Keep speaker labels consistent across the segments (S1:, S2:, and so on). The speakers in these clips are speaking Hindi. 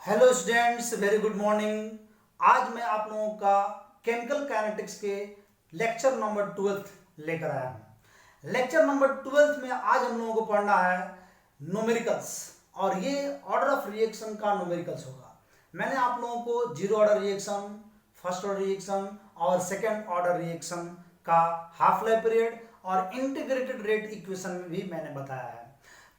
S1: Hello students, very good morning. आज मैं आप लोगों का केमिकल काइनेटिक्स के लेक्चर नंबर 12 लेकर आया हूँ। लेक्चर नंबर 12 में आज हम लोगों को पढ़ना है न्यूमेरिकल्स, और ये ऑर्डर ऑफ रिएक्शन का न्यूमेरिकल्स होगा। मैंने आप लोगों को zero order reaction, first order reaction और सेकेंड ऑर्डर रिएक्शन का हाफ लाइफ पीरियड और इंटीग्रेटेड रेट इक्वेशन में भी मैंने बताया है।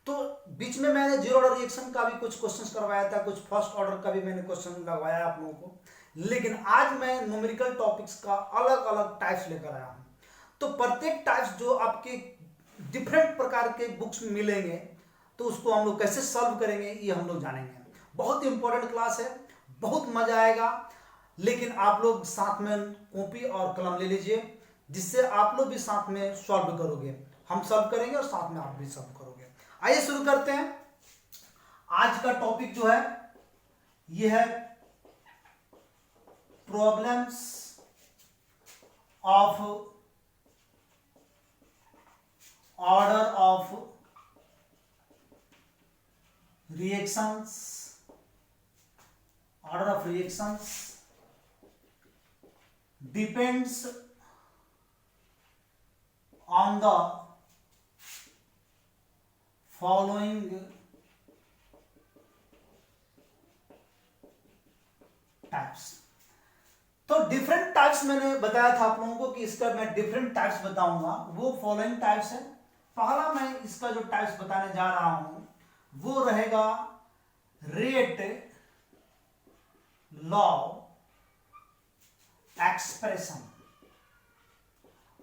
S1: तो बीच में मैंने जीरो ऑर्डर रिएक्शन का भी कुछ क्वेश्चंस करवाया था, कुछ फर्स्ट ऑर्डर का भी मैंने क्वेश्चन लगवाया आप लोगों को। लेकिन आज मैं न्यूमेरिकल टॉपिक्स का अलग अलग टाइप्स लेकर आया हूं। तो प्रत्येक टाइप्स जो आपके डिफरेंट प्रकार के बुक्स में मिलेंगे, तो उसको हम लोग कैसे सॉल्व करेंगे ये हम लोग जानेंगे। बहुत इंपॉर्टेंट क्लास है, बहुत मजा आएगा। लेकिन आप लोग साथ में कॉपी और कलम ले लीजिए, जिससे आप लोग भी साथ में सॉल्व करोगे, हम सॉल्व करेंगे और साथ में आप भी सॉल्व करोगे। आइए शुरू करते हैं। आज का टॉपिक जो है ये है problems of order of reactions, order of reactions depends on the following types. तो डिफरेंट टाइप्स मैंने बताया था आप लोगों को कि इसका मैं डिफरेंट टाइप्स बताऊंगा, वो फॉलोइंग टाइप्स है। पहला मैं इसका जो टाइप्स बताने जा रहा हूं वो रहेगा रेट लॉ एक्सप्रेशन।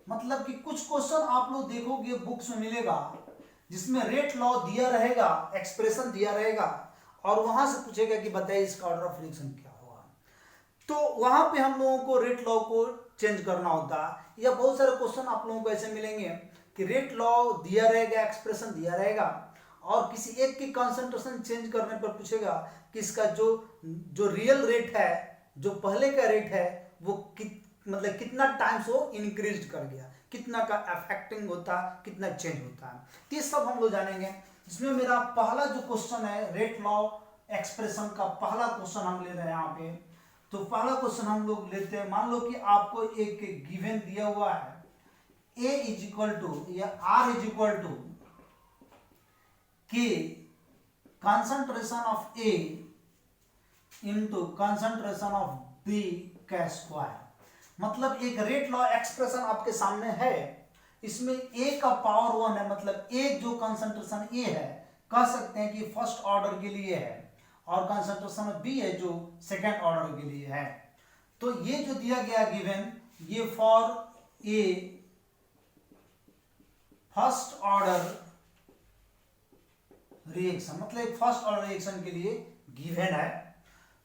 S1: मतलब कि कुछ क्वेश्चन आप लोग देखोगे बुक्स में मिलेगा जिसमें रेट लॉ दिया रहेगा, एक्सप्रेशन दिया रहेगा, और वहां से पूछेगा कि बताइए इसका ऑर्डर ऑफ रिएक्शन क्या होगा। तो वहां पे हम लोगों को रेट लॉ को चेंज करना होता है। या बहुत सारे क्वेश्चन आप लोगों को ऐसे मिलेंगे कि रेट लॉ दिया रहेगा, एक्सप्रेशन दिया रहेगा, और किसी एक की कंसंट्रेशन चेंज करने पर पूछेगा कि इसका जो रियल रेट है, जो पहले का रेट है, वो मतलब कितना टाइम्स वो इंक्रीज कर गया, कितना का अफेक्टिंग होता है, कितना चेंज होता है। तो ये सब हम लोग जानेंगे। इसमें मेरा पहला जो क्वेश्चन है रेट लॉ एक्सप्रेशन का पहला क्वेश्चन हम ले रहे हैं यहाँ पे। तो पहला क्वेश्चन हम लोग लेते हैं। मान लो कि आपको एक गिवन दिया हुआ है A इज इक्वल टू या R is equal to K concentration of A into concentration of B का स्क्वायर। मतलब एक रेट लॉ एक्सप्रेशन आपके सामने है, इसमें A का पावर 1 है, मतलब A जो कंसंट्रेशन A है कह सकते हैं कि फर्स्ट ऑर्डर के लिए है, और कंसंट्रेशन B है जो सेकेंड ऑर्डर के लिए है। तो ये जो दिया गया गिवन, ये for A first order reaction, मतलब फर्स्ट ऑर्डर रिएक्शन के लिए गिवन है।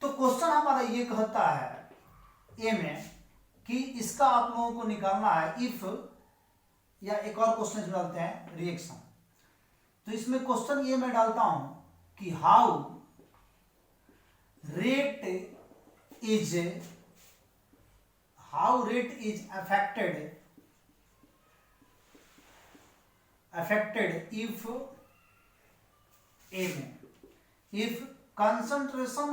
S1: तो क्वेश्चन हमारा ये कहता है ए में कि इसका आप लोगों को निकालना है इफ, या एक और क्वेश्चन डालते हैं रिएक्शन। तो इसमें क्वेश्चन ये मैं डालता हूं कि how rate is affected if A में if concentration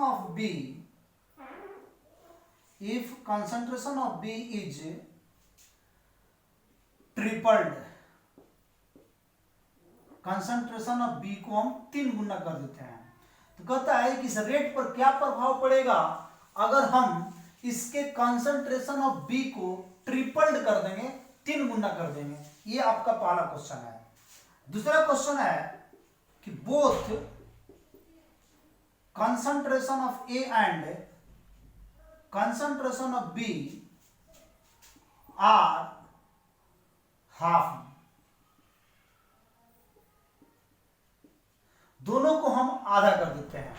S1: of B is tripled, concentration of B को हम 3 गुना कर देते हैं। तो कहता है कि इस रेट पर क्या प्रभाव पड़ेगा अगर हम इसके कंसंट्रेशन ऑफ B को ट्रिपल्ड कर देंगे, 3 गुना कर देंगे। ये आपका पहला क्वेश्चन है। दूसरा क्वेश्चन है कि both concentration of A and concentration of B are half। दोनों को हम आधा कर देते हैं,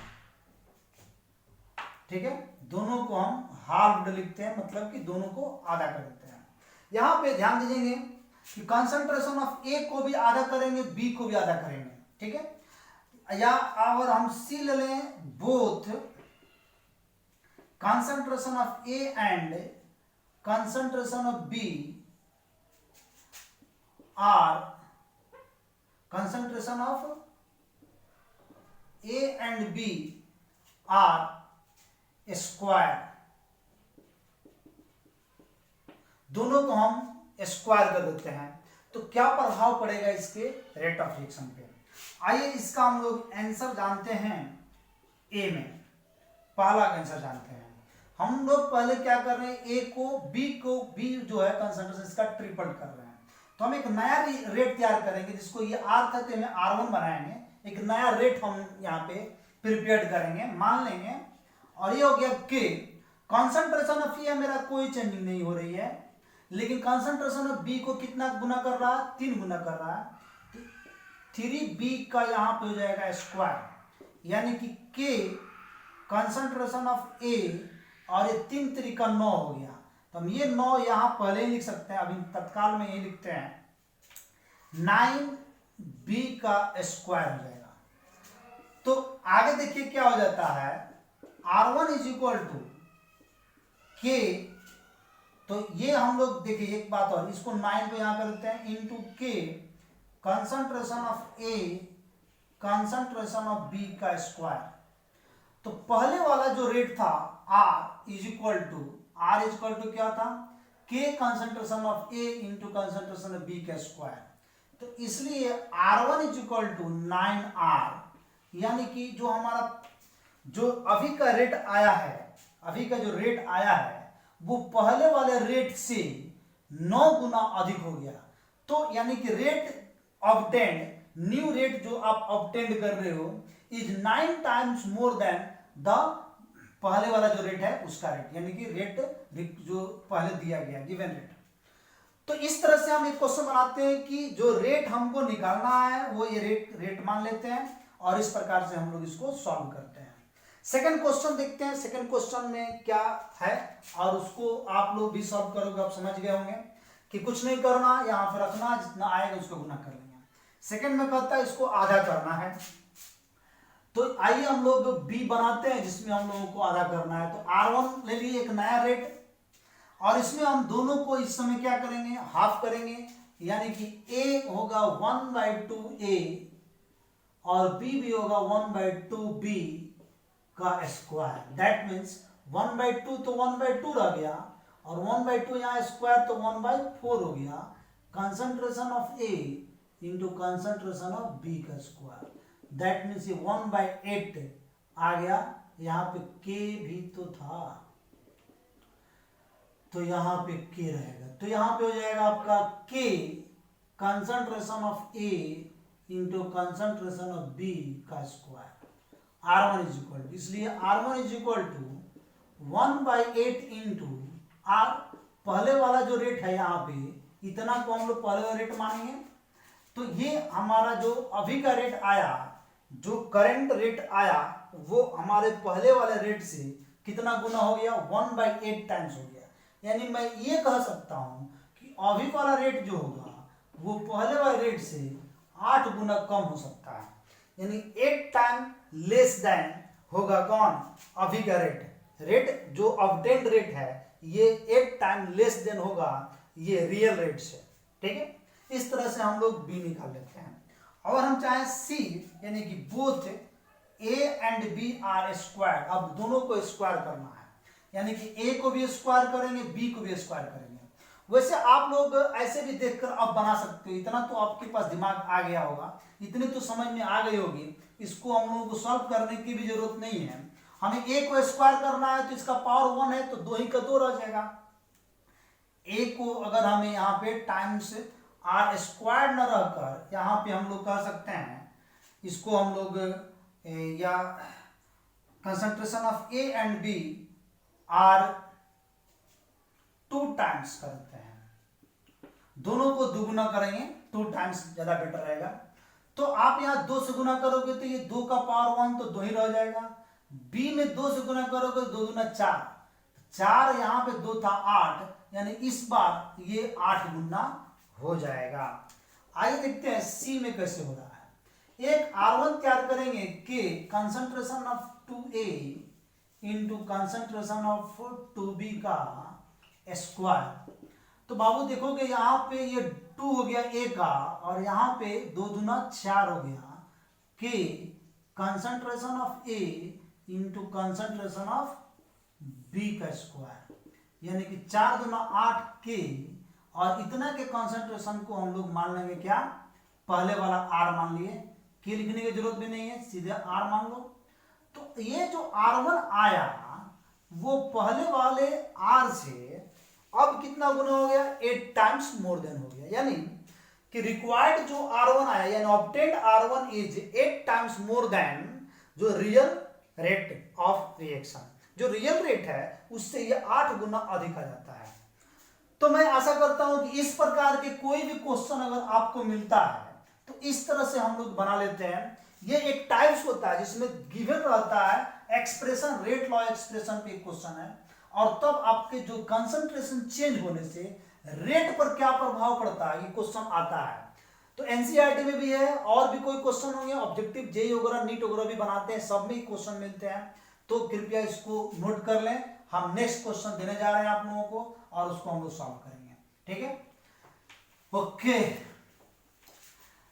S1: ठीक है, दोनों को हम हाफ लिखते हैं, मतलब कि दोनों को आधा कर देते हैं। यहां पे ध्यान दीजिए कि कंसंट्रेशन ऑफ ए को भी आधा करेंगे, बी को भी आधा करेंगे, ठीक है। या अगर हम सी ले लें, both concentration of A and concentration of B are concentration of A and B are square, दोनों को हम स्क्वायर कर देते हैं तो क्या प्रभाव पड़ेगा इसके रेट ऑफ रिएक्शन पे। आइए इसका हम लोग आंसर जानते हैं। ए में पहला आंसर जानते हैं हम लोग। पहले क्या कर रहे हैं, ए को बी जो है कंसंट्रेशन इसका ट्रिपल कर रहे हैं। तो हम एक नया रेट तैयार करेंगे जिसको ये आर था, हमें R1 बनाएंगे। एक नया रेट हम यहाँ पे प्रिपेयर करेंगे, मान लेंगे। और ये हो गया के। कॉन्सेंट्रेशन ऑफ ए मेरा कोई चेंजिंग नहीं हो रही है, लेकिन कॉन्सेंट्रेशन ऑफ बी को कितना गुना कर रहा है, 3 गुना कर रहा है। 3b का यहाँ पे हो जाएगा स्क्वायर, यानी कि के कॉन्सेंट्रेशन ऑफ ए और ये 3 3 का 9 हो गया। तो हम ये 9 यहाँ पहले ही लिख सकते हैं, अभी तत्काल में ये लिखते हैं 9b का स्क्वायर हो जाएगा। तो आगे देखिए क्या हो जाता है, R1 इज इक्वल टू के। तो ये हम लोग देखिए एक बात और, इसको 9 को यहां कर देते हैं into K concentration of A concentration of B का स्क्वायर। तो पहले वाला जो रेट था R इज इक्वल टू क्या था, K concentration of A into concentration of B का स्क्वायर। तो इसलिए R1 is equal to 9R, यानी कि जो हमारा जो अभी का रेट आया है, अभी का जो रेट आया है वो पहले वाले रेट से 9 गुना अधिक हो गया। तो यानी कि रेट ऑब्टेन्ड, न्यू रेट जो आप ऑब्टेन्ड कर रहे हो is 9 times more than the पहले वाला जो रेट है उसका रेट, यानी कि रेट जो पहले दिया गया गिवन रेट। तो इस तरह से हम एक क्वेश्चन बनाते हैं कि जो रेट हमको निकालना है वो ये रेट मान लेते हैं और इस प्रकार से हम लोग इसको सॉल्व करते हैं। सेकंड क्वेश्चन देखते हैं, सेकंड क्वेश्चन में क्या है और उसको आप लोग भी सॉल्व करोगे। आप समझ गए होंगे कि कुछ नहीं करना, यहाँ पर रखना, जितना आएगा उसको गुना कर लेंगे। सेकंड में कहता है इसको आधा करना है। तो आइए हम लोग बी बनाते हैं जिसमें हम लोगों को आधा करना है। तो R1 ले लिए एक नया रेट, और इसमें हम दोनों को इस समय क्या करेंगे, हाफ करेंगे, यानी कि A होगा 1/2A और B भी होगा 1/2B का स्क्वायर। दैट मीन्स 1/2 तो 1/2 रह गया और 1/2 यहाँ स्क्वायर तो 1/4 हो गया। Concentration of A into concentration of B का स्क्वायर, दैट मीन्स ये 1/8 आ गया। यहाँ पे K भी तो था, तो यहाँ पे K रहेगा। तो यहाँ पे हो जाएगा आपका K concentration of A into concentration of B का square. R1 is equal to, इसलिए R1 is equal to 1/8 into R, पहले वाला जो रेट है यहाँ पे इतना को हम लोग पहले वाला रेट मानेंगे। तो ये हमारा जो अभी का रेट आया, जो करंट रेट आया वो हमारे पहले वाले रेट से कितना गुना हो गया, 1/8 टाइम्स हो गया। यानी मैं ये कह सकता हूं कि अभी वाला रेट जो होगा वो पहले वाले रेट से 8 गुना कम हो सकता है, यानी 8 टाइम लेस देन होगा कौन, अभी का रेट जो ऑब्टेन्ड रेट है ये 8 टाइम लेस देन होगा ये रियल रेट से। ठीक है, इस तरह से हम लोग बी निकाल लेते हैं। और हम चाहे सी, यानी कि both A and B are square, अब दोनों को स्क्वायर करना है, यानी कि ए को भी स्क्वायर करेंगे, बी को भी स्क्वायर करेंगे। वैसे आप लोग ऐसे भी देखकर अब बना सकते हो, इतना तो आपके पास दिमाग आ गया होगा, इतनी तो समझ में आ गई होगी। इसको हम लोगों को सॉल्व करने की भी जरूरत नहीं है। हमें ए को स्क्वायर करना है तो इसका पावर 1 है, तो 2 ही का 2 रह जाएगा। ए को अगर हमें यहाँ पे टाइम्स आर स्क्वायर न रहकर यहाँ पे हम लोग कह सकते हैं, इसको हम लोग या concentration of A and B are 2 times करते हैं, दोनों को दुगुना करेंगे, 2 टाइम्स ज्यादा बेटर रहेगा। तो आप यहाँ 2 से गुना करोगे तो ये 2 का पावर 1 तो 2 ही रह जाएगा। बी में 2 से गुना करोगे 2 दूना 4, यहाँ पे 2 था 8, यानी इस बार ये 8 गुना हो जाएगा। आइए देखते हैं सी में कैसे हो रहा है। एक R1 तैयार करेंगे के concentration of 2A into concentration of 2B का स्क्वायर। तो बाबू देखोगे यहाँ पे ये 2 हो गया A का, और यहाँ पे 2 दूना 4 हो गया के concentration of A into concentration of B का स्क्वायर, यानी कि 4 दूना 8 के, और इतना के कंसंट्रेशन को हम लोग मान लेंगे क्या, पहले वाला आर मान लिए, के लिखने की जरूरत भी नहीं है, सीधे आर मान लो। तो ये जो R1 आया वो पहले वाले आर से अब कितना गुना हो गया, 8 टाइम्स मोर देन हो गया, यानी कि रिक्वायर्ड जो R1 आया यानी obtained R1 is 8 times more than जो रियल रेट ऑफ रिएक्शन, जो रियल रेट है उससे ये 8 गुना अधिक आ जाता है। तो मैं आशा करता हूं कि इस प्रकार के कोई भी क्वेश्चन अगर आपको मिलता है तो इस तरह से हम लोग बना लेते हैं। ये एक टाइप्स होता है जिसमें गिवन रहता है एक्सप्रेशन, रेट लॉ एक्सप्रेशन पे क्वेश्चन है, और तब आपके जो कंसंट्रेशन चेंज होने से रेट पर क्या प्रभाव पड़ता है ये क्वेश्चन आता है। तो एनसीईआरटी में भी है, और भी कोई क्वेश्चन होंगे, ऑब्जेक्टिव जेईई वगैरह नीट वगैरह भी बनाते हैं, सब में क्वेश्चन मिलते हैं, तो कृपया इसको नोट कर लें। हम नेक्स्ट क्वेश्चन देने जा रहे हैं आप लोगों को और उसको हम लोग सॉल्व करेंगे, ठीक है। ओके,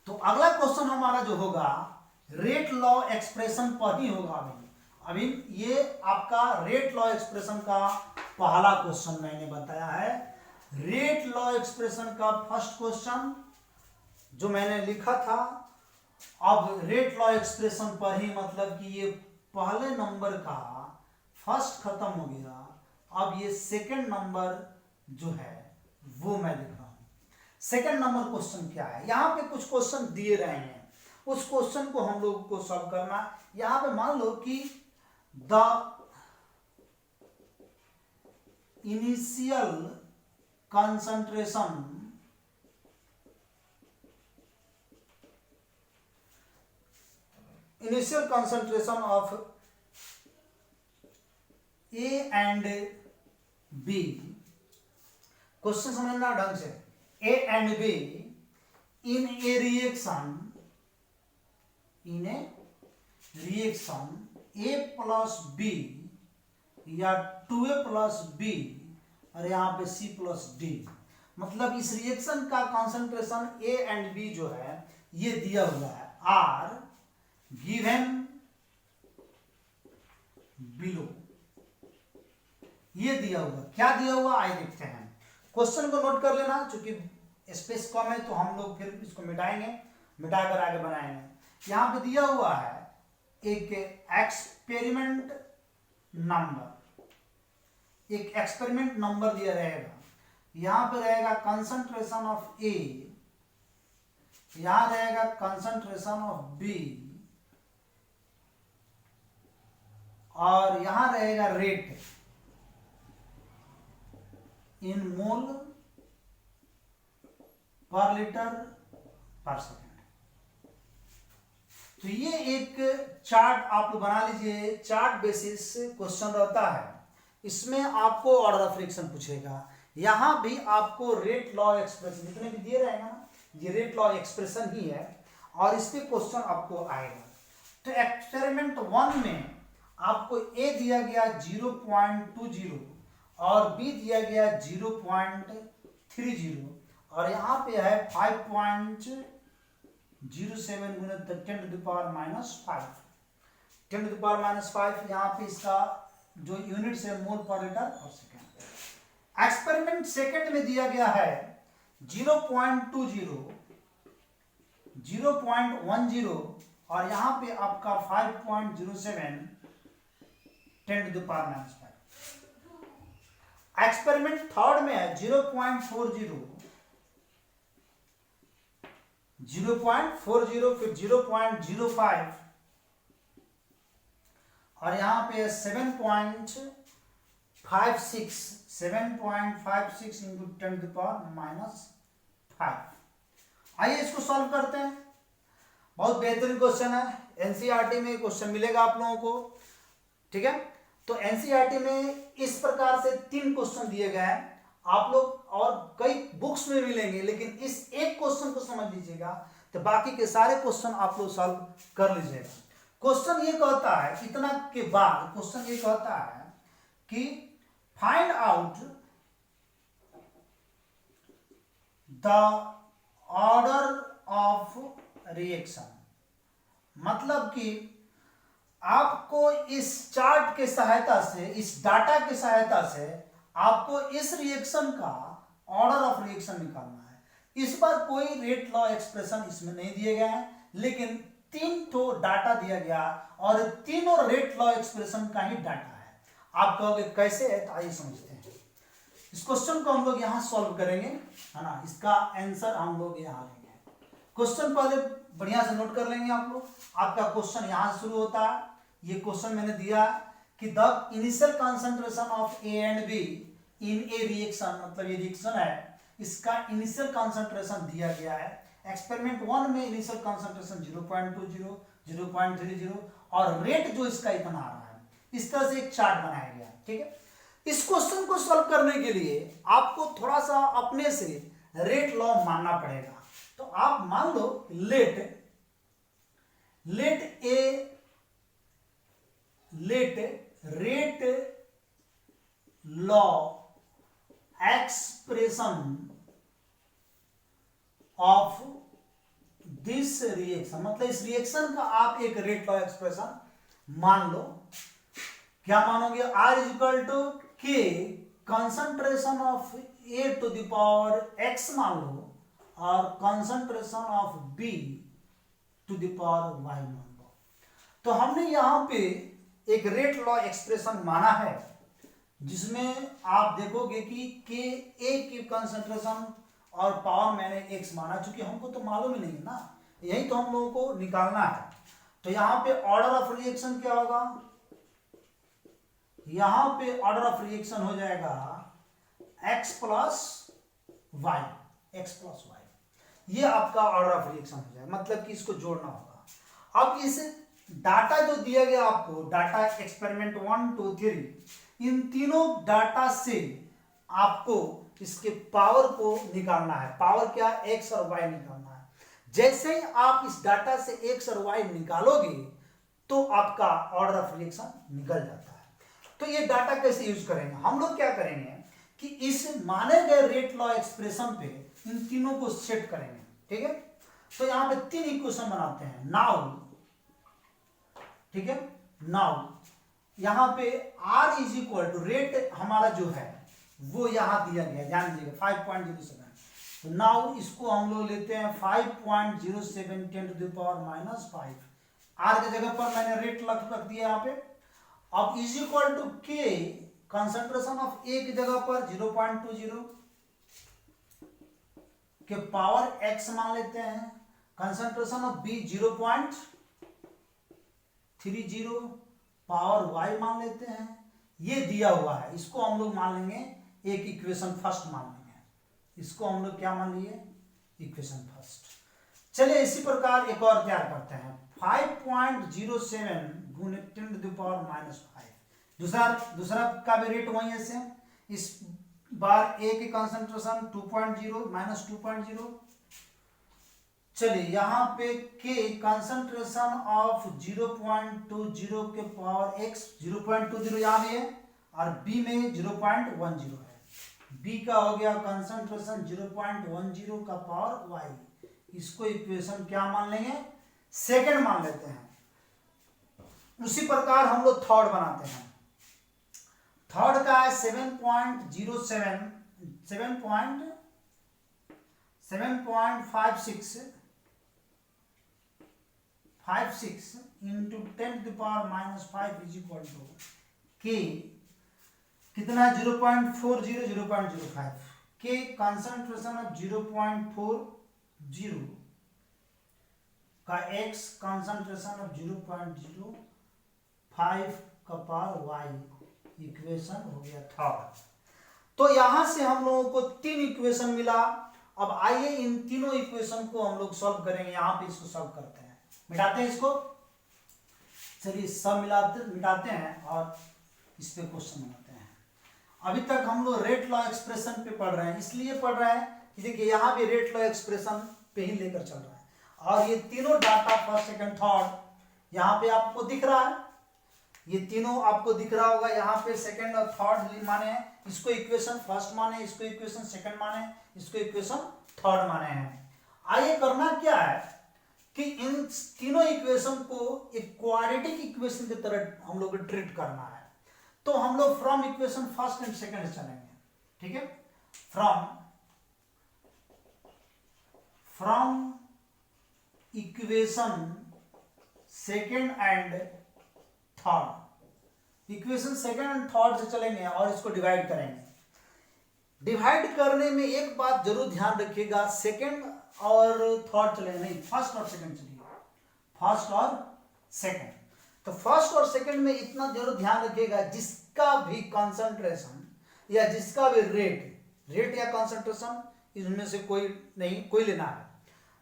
S1: तो अगला क्वेश्चन हमारा जो होगा रेट लॉ एक्सप्रेशन पर ही होगा। अभी ये आपका रेट लॉ एक्सप्रेशन का पहला क्वेश्चन मैंने बताया है। रेट लॉ एक्सप्रेशन का फर्स्ट क्वेश्चन जो मैंने लिखा था, अब रेट लॉ एक्सप्रेशन पर ही, मतलब कि ये पहले नंबर का फर्स्ट खत्म हो गया, अब ये सेकंड नंबर जो है वो मैं लिख रहा हूं। सेकंड नंबर क्वेश्चन क्या है, यहां पे कुछ क्वेश्चन दिए रहे हैं, उस क्वेश्चन को हम लोग को सॉल्व करना। यहां पे मान लो कि the initial concentration of A and B, question समझना ढंग से, A and B in a reaction A plus B या 2a प्लस बी और यहां पे c प्लस डी, मतलब इस रिएक्शन का कंसंट्रेशन ए एंड बी जो है ये दिया हुआ है, आर गिवन बिलो, ये दिया हुआ, क्या दिया हुआ आइए देखते हैं। क्वेश्चन को नोट कर लेना, चूंकि स्पेस कम है तो हम लोग फिर इसको मिटाएंगे, मिटाकर आगे बनाएंगे। यहां पे दिया हुआ है एक एक्सपेरिमेंट नंबर दिया रहेगा, यहां पे रहेगा कंसंट्रेशन ऑफ ए, यहां रहेगा कंसंट्रेशन ऑफ बी, और यहां रहेगा रेट इन मोल पर लीटर पर सेकेंड। तो ये एक चार्ट आप लोग बना लीजिए, चार्ट बेसिस क्वेश्चन रहता है, इसमें आपको ऑर्डर ऑफ रिएक्शन पूछेगा, यहां भी आपको रेट लॉ एक्सप्रेशन जितने भी दिए रहेगा ना, ये रेट लॉ एक्सप्रेशन ही है, और इस पे क्वेश्चन आपको आएगा। तो एक्सपेरिमेंट 1 में आपको ए दिया गया 0.20 और बी दिया गया 0.30, और यहाँ पे है 5.07 गुना 10⁻⁵, 10⁻⁵, यहाँ पे इसका जो यूनिट है मोल पर लीटर पर सेकेंड। एक्सपेरिमेंट सेकेंड में दिया गया है 0.20, 0.10 और यहाँ पे आपका 5.07 10⁻⁵। एक्सपेरिमेंट थर्ड में है 0.40, 0.40 फिर 0.05 और यहां पे 7.56 इंटू 10⁻⁵। आइए इसको सॉल्व करते हैं, बहुत बेहतरीन क्वेश्चन है, एनसीईआरटी में क्वेश्चन मिलेगा आप लोगों को, ठीक है। तो एनसीईआरटी में इस प्रकार से 3 क्वेश्चन दिए गए हैं, आप लोग और कई बुक्स में मिलेंगे, लेकिन इस एक क्वेश्चन को समझ लीजिएगा तो बाकी के सारे क्वेश्चन आप लोग सॉल्व कर लीजिएगा। क्वेश्चन ये कहता है, इतना के बाद क्वेश्चन ये कहता है कि find out the order of reaction, मतलब कि आपको इस चार्ट के सहायता से, इस डाटा के सहायता से आपको इस रिएक्शन का ऑर्डर ऑफ रिएक्शन निकालना है। इस बार कोई रेट लॉ एक्सप्रेशन इसमें नहीं दिए गए हैं, लेकिन 3 तो डाटा दिया गया और तीनों रेट लॉ एक्सप्रेशन का ही डाटा है। आप कहोगे कैसे है, तो आइए समझते हैं। इस क्वेश्चन को हम लोग यहाँ सॉल्व करेंगे, है ना। इसका आंसर हम लोग यहाँ लेंगे। क्वेश्चन पहले बढ़िया से नोट कर लेंगे आप लोग। आपका क्वेश्चन यहाँ से शुरू होता है। ये क्वेश्चन मैंने दिया कि the initial concentration of A and B in a reaction, मतलब ये रिएक्शन है, इसका इनिशियल कंसंट्रेशन दिया गया है। एक्सपेरिमेंट 1 में इनिशियल कंसंट्रेशन 0.20, 0.30 और रेट जो इसका इतना आ रहा है। इस तरह से एक चार्ट बनाया गया है, ठीक है। इस क्वेश्चन को सॉल्व करने के लिए आपको थोड़ा सा अपने से रेट लॉ मानना पड़ेगा। तो आप मान लो rate law expression of this reaction, मतलब इस रिएक्शन का आप एक रेट लॉ एक्सप्रेशन मान लो। क्या मानोगे? R is equal to K concentration of A to the power x मान लो और concentration of B to the power y मान लो। तो हमने यहां पे एक रेट लॉ एक्सप्रेशन माना है, जिसमें आप देखोगे कि के A की कंसंट्रेशन और पावर मैंने x माना, चूंकि हमको तो मालूम ही नहीं है ना, यही तो हम लोगों को निकालना है। तो यहां पे ऑर्डर ऑफ रिएक्शन क्या होगा? यहां पे ऑर्डर ऑफ रिएक्शन हो जाएगा x प्लस वाई, ये आपका ऑर्डर ऑफ रिएक्शन हो जाएगा, मतलब कि इसको जोड़ना होगा। अब इस डाटा जो दिया गया आपको, डाटा एक्सपेरिमेंट 1, 2, 3, इन तीनों डाटा से आपको इसके पावर को निकालना है। पावर क्या? x और y निकालना है। जैसे ही आप इस डाटा से x और y निकालोगे तो आपका ऑर्डर ऑफ रिएक्शन निकल जाता है। तो ये डाटा कैसे यूज करेंगे? हम लोग क्या करेंगे कि इस माने गए रेट लॉ एक्सप्रेशन पे इन तीनों को सेट करेंगे, ठीक है। तो यहां पे 3 इक्वेशन बनाते हैं नाउ, ठीक है। नाउ यहां पे R is equal to rate हमारा जो है वो यहां दिया गया, ध्यान दीजिएगा 5.07। तो नाउ इसको हम लोग लेते हैं 5.07 10 टू द पावर -5। R की जगह पर मैंने रेट रख दिया यहां पे। अब is equal to K concentration of ए की जगह पर 0.20 के पावर x मान लेते हैं, concentration of B 0.30 power y मान लेते हैं। ये दिया हुआ है, इसको हम लोग मान लेंगे एक इक्वेशन फर्स्ट मान लेंगे। इसको हम लोग क्या मान लिए? Equation first. चलिए इसी प्रकार एक और तैयार करते हैं, 5.07 गुने 10 टू द पावर -5। दूसरा का भी रेट वही है सेम। इस बार ए की कंसंट्रेशन 2.0 -2.0। चलिए यहाँ पे के कंसंट्रेशन ऑफ 0.20 के पावर x 0.20 यहाँ भी है और b में 0.10 है। b का हो गया कंसंट्रेशन 0.10 का पावर y। इसको इक्वेशन क्या मान लेंगे? सेकंड मान लेते हैं। उसी प्रकार हम लोग थर्ड बनाते हैं। थर्ड का है 7.56 into 10 to the power -5 is equal to k कितना? 0.40 0.05 के कंसंट्रेशन ऑफ 0.40 का x कंसंट्रेशन ऑफ 0.05 का पावर y। इक्वेशन हो गया थर्ड। तो यहां से हम लोगों को 3 इक्वेशन मिला। अब आइए इन तीनों इक्वेशन को हम लोग सॉल्व करेंगे। यहां पे इसको सॉल्व करते हैं, मिटाते हैं इसको। चलिए सब मिटाते हैं और इस पे क्वेश्चन बनाते हैं। अभी तक हम लोग रेट लॉ एक्सप्रेशन पे पढ़ रहे हैं, इसलिए पढ़ रहे हैं कि देखिए यहाँ भी रेट लॉ एक्सप्रेशन पे ही लेकर चल रहा है। और ये तीनों डाटा फर्स्ट सेकंड थर्ड यहाँ पे आपको दिख रहा है, ये तीनों आपको दिख रहा होगा। यहाँ पे सेकंड और थर्ड माने हैं, इसको इक्वेशन फर्स्ट माने, इसको इक्वेशन सेकंड माने, इसको इक्वेशन थर्ड माने हैं। आइए करना क्या है कि इन तीनों इक्वेशन को एक क्वाड्रेटिक इक्वेशन की तरह हम लोग को ट्रीट करना है। तो हम लोग from equation first and second चलेंगे, ठीक है। From equation second and third, equation second and third से चलेंगे और इसको डिवाइड करेंगे। डिवाइड करने में एक बात जरूर ध्यान रखिएगा, सेकंड और थर्ड चलेंगे नहीं, फर्स्ट और सेकंड चलिए, फर्स्ट और सेकंड। तो फर्स्ट और सेकंड में इतना जरूर ध्यान रखिएगा, जिसका भी कंसंट्रेशन या जिसका भी रेट या कंसंट्रेशन, इसमें से कोई नहीं, कोई लेना है,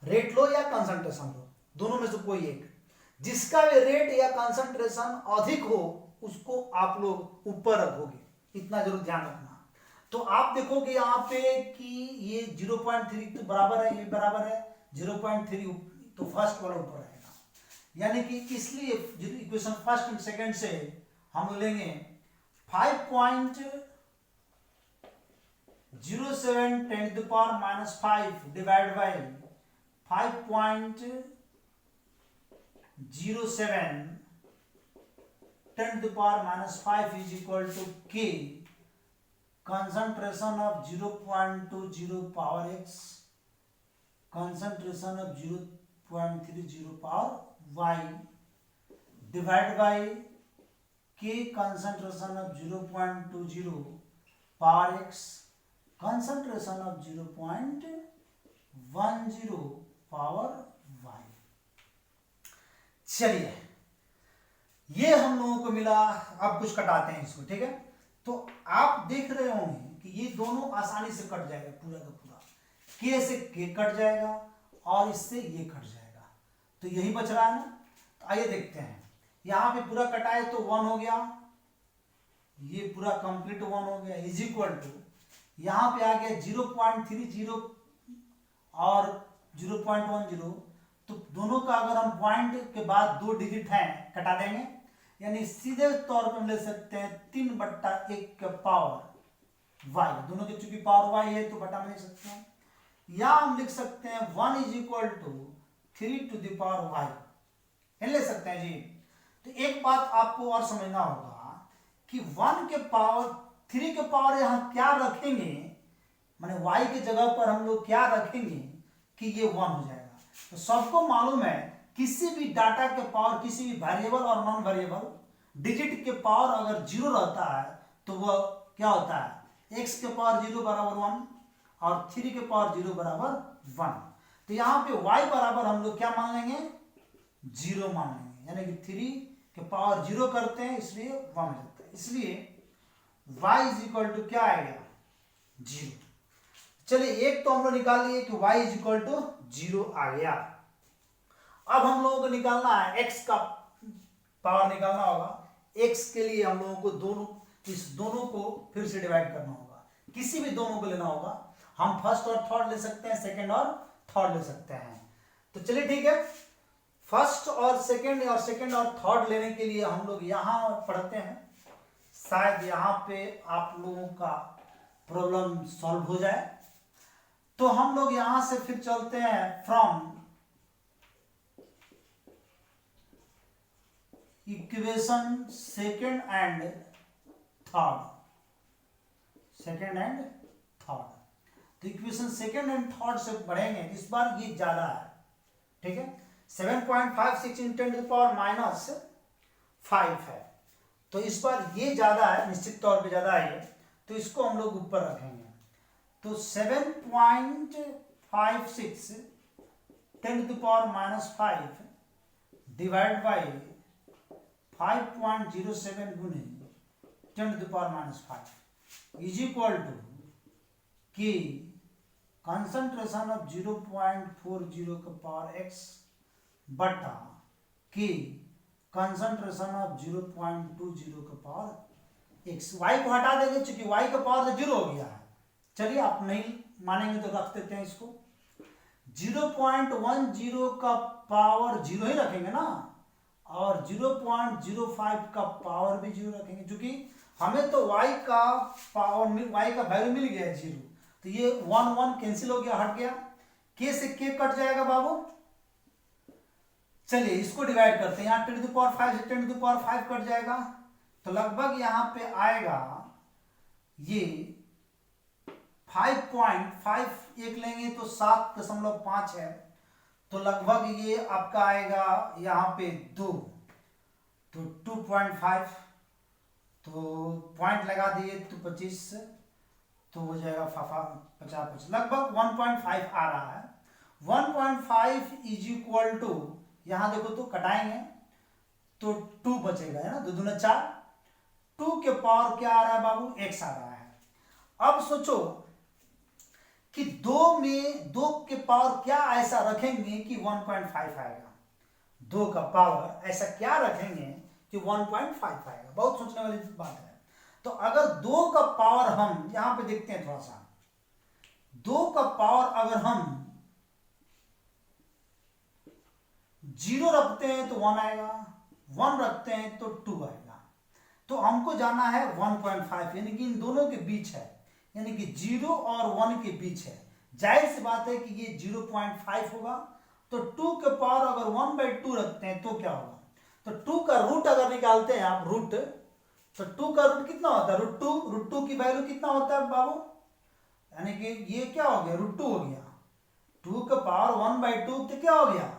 S1: रेट लो या कंसंट्रेशन लो, दोनों में से कोई एक, जिसका भी रेट या कंसंट्रेशन अधिक हो उसको आप लोग ऊपर रखोगे, इतना जरूर ध्यान रखना। तो आप देखोगे यहाँ पे कि ये 0.3 तो बराबर है, ये बराबर है 0.3, तो फर्स्ट वाला ऊपर रहेगा, यानी कि इसलिए इक्वेशन फर्स्ट एंड सेकंड से हम लेंगे 5.07 10 to the power minus 5 divided by 5.07 10 to the power minus 5 is equal to K, concentration of 0.20 power x, concentration of 0.30 power y, divided by K, concentration of 0.20 power x, concentration of 0.10 power y। चलिए ये हम लोगों को मिला, अब कुछ कटाते हैं इसको, ठीक है। तो आप देख रहे होंगे कि ये दोनों आसानी से कट जाएगा, पूरा का पूरा, के से के कट जाएगा और इससे ये कट जाएगा, तो यही बच रहा है ना। तो आइए देखते हैं, यहां पे पूरा कटाए तो 1 हो गया, ये पूरा कंप्लीट 1 हो गया, इज इक्वल टू यहां पे आ गया 0.30 और 0.10, तो दोनों का अगर हम पॉइंट के बाद 2 डिजिट हैं कटा देंगे, यानी सीधे तौर पर हम ले सकते हैं 3/1 का पावर y, दोनों की चूंकि पावर y है तो बटा में ले सकते हैं, या हम लिख सकते हैं 1 is equal to 3 to the power y, ले सकते हैं जी। तो एक बात आपको और समझना होगा कि 1 के पावर 3 के पावर यहां क्या रखेंगे, माने y की जगह पर हम लोग क्या रखेंगे कि ये 1 हो जाएगा। तो सबको मालूम है किसी भी डाटा के पावर, किसी भी वेरिएबल और नॉन वेरिएबल डिजिट के पावर अगर 0 रहता है तो वह क्या होता है, x के पावर 0 बराबर 1 और 3 के पावर 0 बराबर 1। तो यहाँ पे y बराबर हम लोग क्या मान लेंगे, 0 मान लेंगे, यानी कि 3 के पावर 0 करते हैं इसलिए 1 हो जाता है, इसलिए y इज इक्वल टू क्या आएगा, 0। चलिए एक तो हम लोग निकाल लिए कि y इज इक्वल टू 0 आ गया। अब हम लोगों को निकालना है x का पावर निकालना होगा, x के लिए हम लोगों को इस दोनों को फिर से डिवाइड करना होगा, किसी भी दोनों को लेना होगा, हम फर्स्ट और थर्ड ले सकते हैं, सेकंड और थर्ड ले सकते हैं। तो चलिए ठीक है, फर्स्ट और सेकंड और थर्ड लेने के लिए हम लोग यहां पढ़ते हैं, शायद यहां पे आप लोगों का प्रॉब्लम सॉल्व हो जाए। तो हम लोग यहां से फिर चलते हैं from equation second and third. तो इक्वेशन सेकंड एंड थर्ड से बढ़ेंगे, इस बार ये ज्यादा है, ठीक है। 7.56 × 10 to the power minus 5 है, तो इस बार ये ज्यादा है, निश्चित तौर पे ज्यादा है ये, तो इसको हम लोग ऊपर रखेंगे। तो 7.56 10 to the power minus 5 divide by 5.07 गुने 10 to the power minus 5 is equal to K, concentration of 0.40 का पावर x बटा K, कंसंट्रेशन ऑफ 0.20 का पावर x। y को हटा देंगे क्योंकि y का पावर तो 0 हो गया है, चलिए आप नहीं मानेंगे तो रख देते हैं इसको, 0.10 का पावर 0 ही रखेंगे ना, और 0.05 का पावर भी 0 रखेंगे, क्योंकि हमें तो y का पावर y का वैल्यू मिल गया है 0, तो ये 1 1 कैंसिल हो गया, हट गया, k से k कट जाएगा बाबू, चलिए इसको डिवाइड करते हैं, यहाँ 10 टू द पावर 5 से 10 टू द पावर 5 कट जाएगा, तो लगभग यहाँ पे आएगा ये 5.5, एक लेंगे तो 7.5 है, तो लगभग ये आपका आएगा यहाँ पे 2, तो 2.5, तो पॉइंट लगा दिए तो 25, तो हो जाएगा 50, लगभग 1.5 आ रहा है। 1.5 इज इक्वल टू, यहां देखो तो कटाएंगे तो 2 बचेगा, है ना, 2 दूना 4, 2 के पावर क्या आ रहा है बाबू, x आ रहा है। अब सोचो कि 2 में 2 के पावर क्या ऐसा रखेंगे कि 1.5 आएगा, 2 का पावर ऐसा क्या रखेंगे कि 1.5 आएगा, बहुत सोचने वाली बात है। तो अगर 2 का पावर हम यहां पे देखते हैं थोड़ा सा, 2 का पावर अगर हम 0 रखते हैं तो 1 आएगा, 1 रखते हैं तो 2 आएगा, तो हमको जाना है 1.5, यानी कि इन दोनों के बीच है, यानी कि 0 और 1 के बीच है। जाहिर सी बात है कि ये 0.5 होगा, तो 2 के पावर अगर 1/2 रखते हैं तो क्या होगा, तो 2 का रूट अगर निकालते हैं आप, रूट, तो 2 का रूट कितना होता है, रूट टू की वैल्यू कितना होता है बाबू, यानी कि ये क्या हो गया, √2 हो गया, 2 का पावर 1/2 तो क्या हो गया,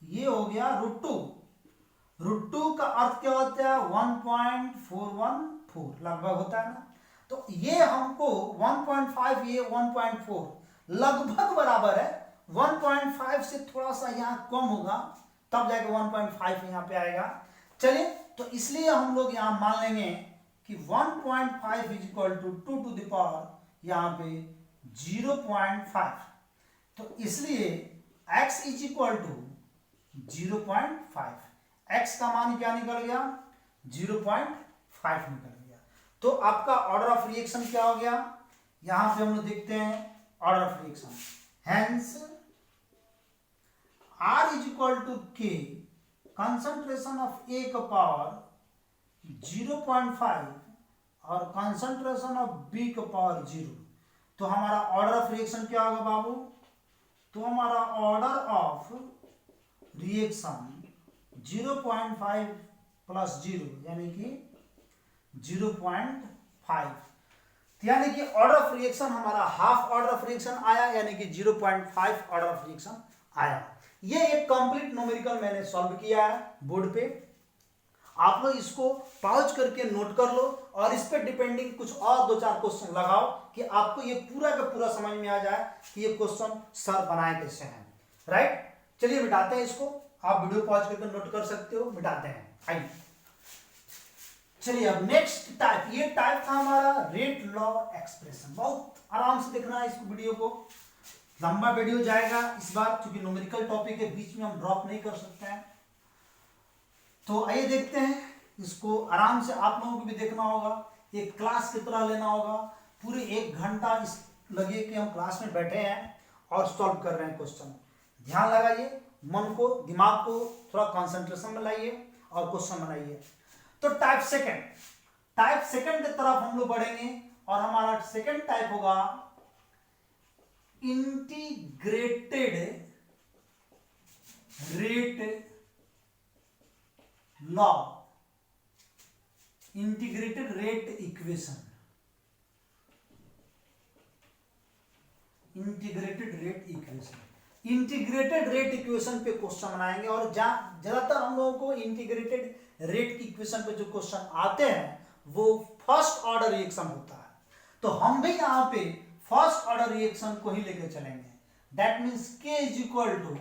S1: ये हो गया √2 का अर्थ क्या होता है, 1.414 लगभग होता है ना, तो ये हमको 1.5, ये 1.4 लगभग बराबर है, 1.5 से थोड़ा सा यहाँ कम होगा तब जाके 1.5 यहाँ पे आएगा। चलिए तो इसलिए हम लोग यहाँ मान लेंगे कि 1.5 is equal to 2 to the power यहाँ पे 0.5, तो इसलिए x इज इक्वल टू 0.5, x का मान क्या निकल गया, 0.5 निकल गया। तो आपका ऑर्डर ऑफ रिएक्शन क्या हो गया, यहां पे हम लोग देखते हैं order of reaction, hence R is equal to K, concentration of A का पावर 0.5 और कंसंट्रेशन ऑफ B का पावर 0, तो हमारा ऑर्डर ऑफ रिएक्शन क्या होगा बाबू, तो हमारा ऑर्डर ऑफ रिएक्शन 0.5 प्लस 0 यानी कि 0.5, यानी कि ऑर्डर ऑफ रिएक्शन हमारा हाफ ऑर्डर ऑफ रिएक्शन आया, यानी कि 0.5 ऑर्डर ऑफ रिएक्शन आया। ये एक कंप्लीट न्यूमेरिकल मैंने सॉल्व किया है बोर्ड पे, आप लोग इसको पॉज करके नोट कर लो और इस पे डिपेंडिंग कुछ और 2-4 क्वेश्चन लगाओ कि आपको ये पूरा का पूरा समझ में आ जाए कि ये क्वेश्चन सर बनाए कैसे हैं, राइट। चलिए मिटाते हैं इसको, आप वीडियो पॉज करके नोट कर सकते हो, मिटाते हैं। आइए चलिए अब नेक्स्ट टाइप, ये टाइप था हमारा रेट लॉ एक्सप्रेशन, बहुत आराम से देखना है इस वीडियो को, लंबा वीडियो जाएगा इस बार क्योंकि न्यूमेरिकल टॉपिक है, बीच में हम ड्रॉप नहीं कर सकते हैं। तो आइए देखते हैं इसको, आराम से आप लोगों को भी देखना होगा, एक क्लास की तरह लेना होगा, पूरे 1 घंटा इस लगे कि हम क्लास में बैठे हैं और सॉल्व कर रहे हैं क्वेश्चन। ध्यान लगाइए, मन को, दिमाग को थोड़ा कंसंट्रेशन में लाइए और क्वेश्चन बनाइए। तो टाइप सेकंड की तरफ हम लोग बढ़ेंगे और हमारा सेकंड टाइप होगा integrated rate law, integrated rate equation, integrated rate equation पे क्वेश्चन बनाएंगे और ज्यादातर हम लोगों को इंटीग्रेटेड रेट की इक्वेशन पे जो क्वेश्चन आते हैं वो फर्स्ट ऑर्डर रिएक्शन होता है, तो हम भी यहां पे फर्स्ट ऑर्डर रिएक्शन को ही लेकर चलेंगे। That means K is equal to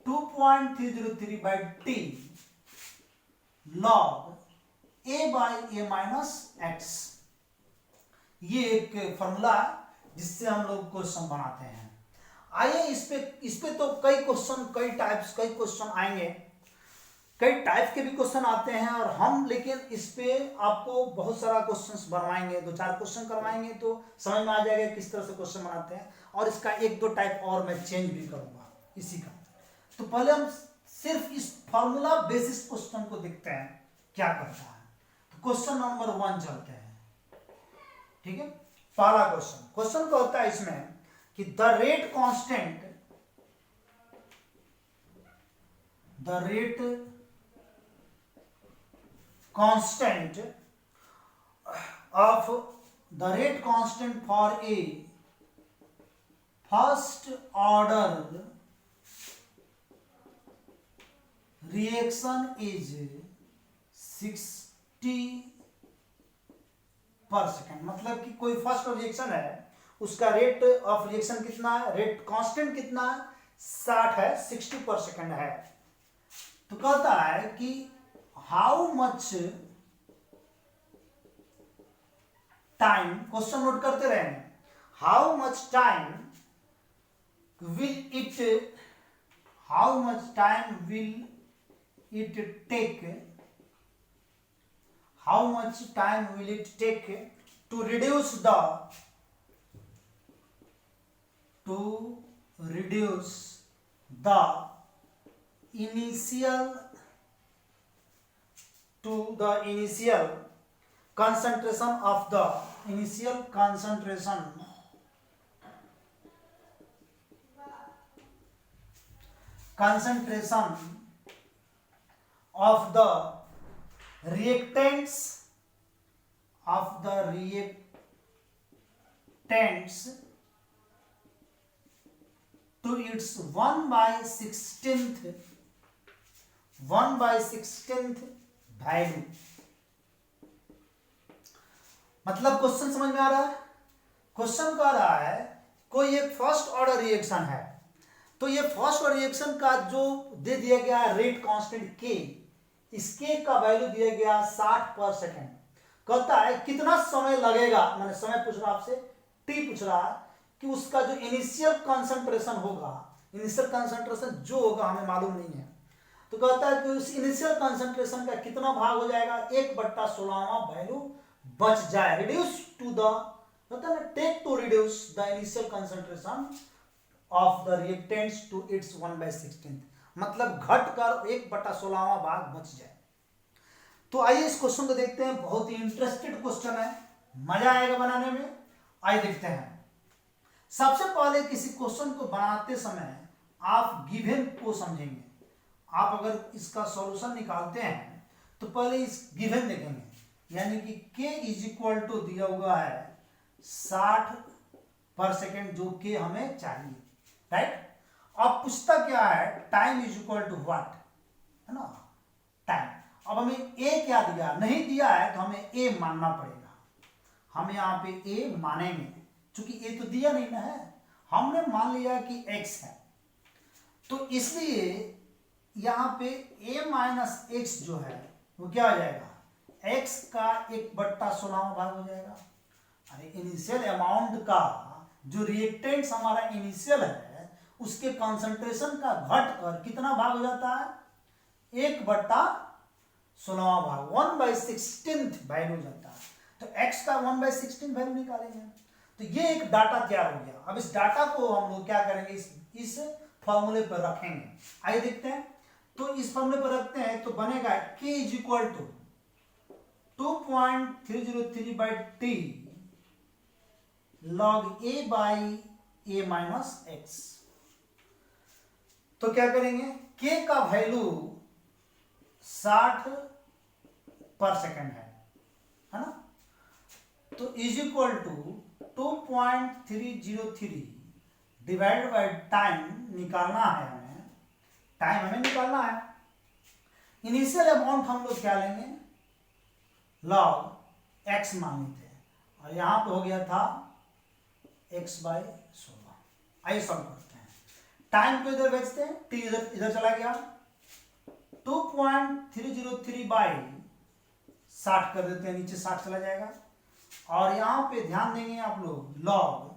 S1: 2.303 by T log A by A minus X, ये एक फॉर्मूला है जिससे हम लोग क्वेश्चन बनाते हैं। आइए इस पे तो कई क्वेश्चन, कई क्वेश्चन आएंगे, कई टाइप के भी क्वेश्चन आते हैं और हम लेकिन इस पे आपको बहुत सारा क्वेश्चंस बनवाएंगे, 2-4 क्वेश्चन करवाएंगे तो समझ में आ जाएगा किस तरह से क्वेश्चन बनाते हैं, और इसका 1-2 टाइप और मैं चेंज भी करूंगा इसी का। तो पहले हम सिर्फ इस फॉर्मूला बेसिस क्वेश्चन को देखते हैं क्या करता है। तो क्वेश्चन नंबर 1 चलते हैं, ठीक है। पहला क्वेश्चन क्या होता है इसमें कि the rate constant the rate constant for a first order reaction is 60 पर सेकेंड। मतलब कि कोई फर्स्ट रिएक्शन है, उसका रेट ऑफ रिएक्शन कितना है, रेट कांस्टेंट कितना है, 60 है, 60 पर सेकेंड है। तो कहता है कि how much time, question note करते रहेंगे, how much time will it, how much time will it take, how much time will it take to reduce the initial concentration of the of the reactants to its 1/16th value। मतलब क्वेश्चन समझ में आ रहा है? क्वेश्चन कह रहा है कोई एक फर्स्ट ऑर्डर रिएक्शन है, तो ये फर्स्ट ऑर्डर रिएक्शन का जो दे दिया गया है रेट कांस्टेंट के, इसके का वैल्यू दिया गया 60 पर सेकेंड। कहता है कितना समय लगेगा, मैंने समय पूछ रहा आपसे, टी पूछ रहा है कि उसका जो इनिशियल कंसंट्रेशन होगा, इनिशियल कंसंट्रेशन जो होगा हमें मालूम नहीं है, तो कहता है कि उस इनिशियल कंसंट्रेशन का कितना भाग हो जाएगा, 1/16वां वैल्यू बच जाए, रिड्यूस टू द, कहता है take to reduce the initial concentration of the reactants to its 1/16, मतलब घटकर 1/16वां भाग बच जाए। तो आइए इस क्वेश्चन को देखते हैं, बहुत ही इंटरेस्टेड क्वेश्चन है, मजा आएगा बनाने में। आइए देखते हैं। सबसे पहले किसी क्वेश्चन को बनाते समय आप गिवन को समझेंगे। आप अगर इसका सॉल्यूशन निकालते हैं तो पहले इस गिवन देखेंगे, यानी कि k = दिया हुआ है 60 पर सेकेंड, जो कि हमें चाहिए, राइट। अब पूछता क्या है, टाइम = व्हाट, है ना, टाइम। अब हमें ए क्या दिया, नहीं दिया है तो हमें ए मानना पड़ेगा, हम यहाँ पे ए मानेंगे, क्योंकि ए तो दिया नहीं ना है, हमने मान लिया कि x है, तो इसलिए यहाँ पे a - x जो है वो क्या हो जाएगा, x का 1/16वां भाग हो जाएगा। अरे इनिशियल अमाउंट का जो रिएक्टेंट्स हमारा इनिशियल है उसके कंसंट्रेशन का घटकर कितना भाग हो जाता है, 1/16वां भाग, 1/16th वैल्यू हो जाता है। तो x का 1/16 वैल्यू निकालेंगे। तो ये एक डाटा तैयार हो गया। अब इस डाटा को हम लोग क्या करेंगे, इस फॉर्मूले पर रखेंगे। आइए देखते हैं। तो इस फॉर्मूले पर रखते हैं तो बनेगा k = 2.303/t log a/a-x। तो क्या करेंगे, k का वैल्यू 60 पर सेकेंड है ना, तो = 2.303 डिवाइड बाय टाइम निकालना है हमें, टाइम हमें निकालना है। इनिशियल अमाउंट हम लोग क्या लेंगे, log x मान लेते हैं, और यहां पे हो गया था x/16। आइए सॉल्व करते हैं। टाइम को इधर भेजते हैं, t इधर चला गया, 2.303/60 कर देते हैं, नीचे 60 चला जाएगा, और यहां पे ध्यान देंगे आप लोग, log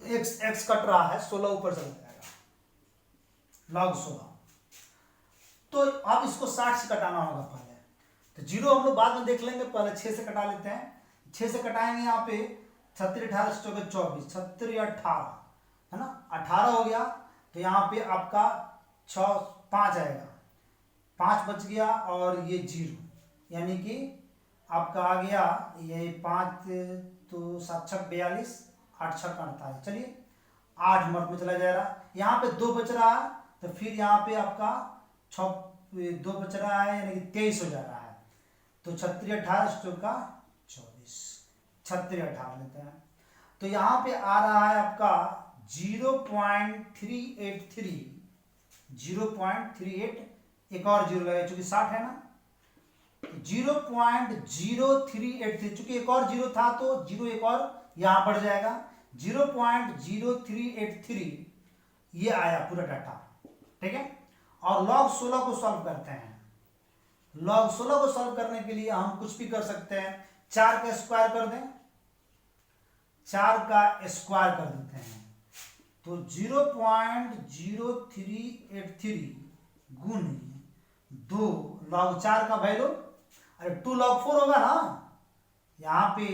S1: x कट रहा है, 16 ऊपर चला जाएगा, log 16। तो अब इसको 60 से कटाना होगा पहले, तो 0 हम लोग बाद में देख लेंगे, पहले 6 से कटा लेते हैं। 6 से कटाएंगे, यहाँ पे 36 18 24, 36 18 है ना, 18 हो गया, तो यहाँ पे आपका 6 5 आएगा, 5 बच गया, और ये 0, यानी कि आपका आ गया ये 5 तो 7 6 42, 8 6 48, चलिए 8 मर्द में चला जाएगा। यहाँ पे 2 बच रहा है, तो तो फिर यहाँ पे आपका 2 बच रहा है, यानी कि 23 हो जा रहा है। तो 36 18 स्टोर का 24, 36 18 लेते हैं। तो यहाँ पे आ रहा है आपका 0.383, 0.38, एक और जीरो लगे चूंकि 60 है ना, 0.0383, चूंकि एक और जीरो था तो जीरो एक और यहां बढ़ जाएगा, 0.0383 ये आया पूरा डाटा, ठीक है। और log 16 को सॉल्व करते हैं। log 16 को सॉल्व करने के लिए हम कुछ भी कर सकते हैं, 4 का स्क्वायर कर दें, 4 का स्क्वायर कर देते हैं, तो 0.0383 गुण 2 log 4 का वैल्यू, अरे 2 log 4 होगा ना। यहाँ पे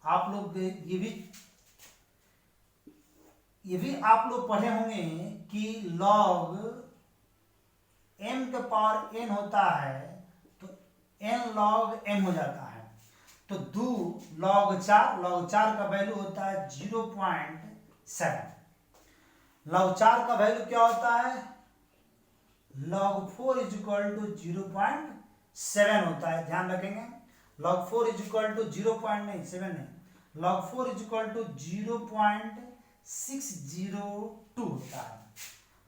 S1: आप लोग ये भी आप लोग पढ़े होंगे कि log m के पावर n होता है तो n log m हो जाता है। तो 2 log 4 का वैल्यू होता है 0.7, log 4 का वैल्यू क्या होता है, log 4 इज इक्वल टू 0.7 होता है, ध्यान रखेंगे। log 4 इज इक्वल टू 0.7 नहीं, log 4 इज इक्वल टू 0.602 होता है।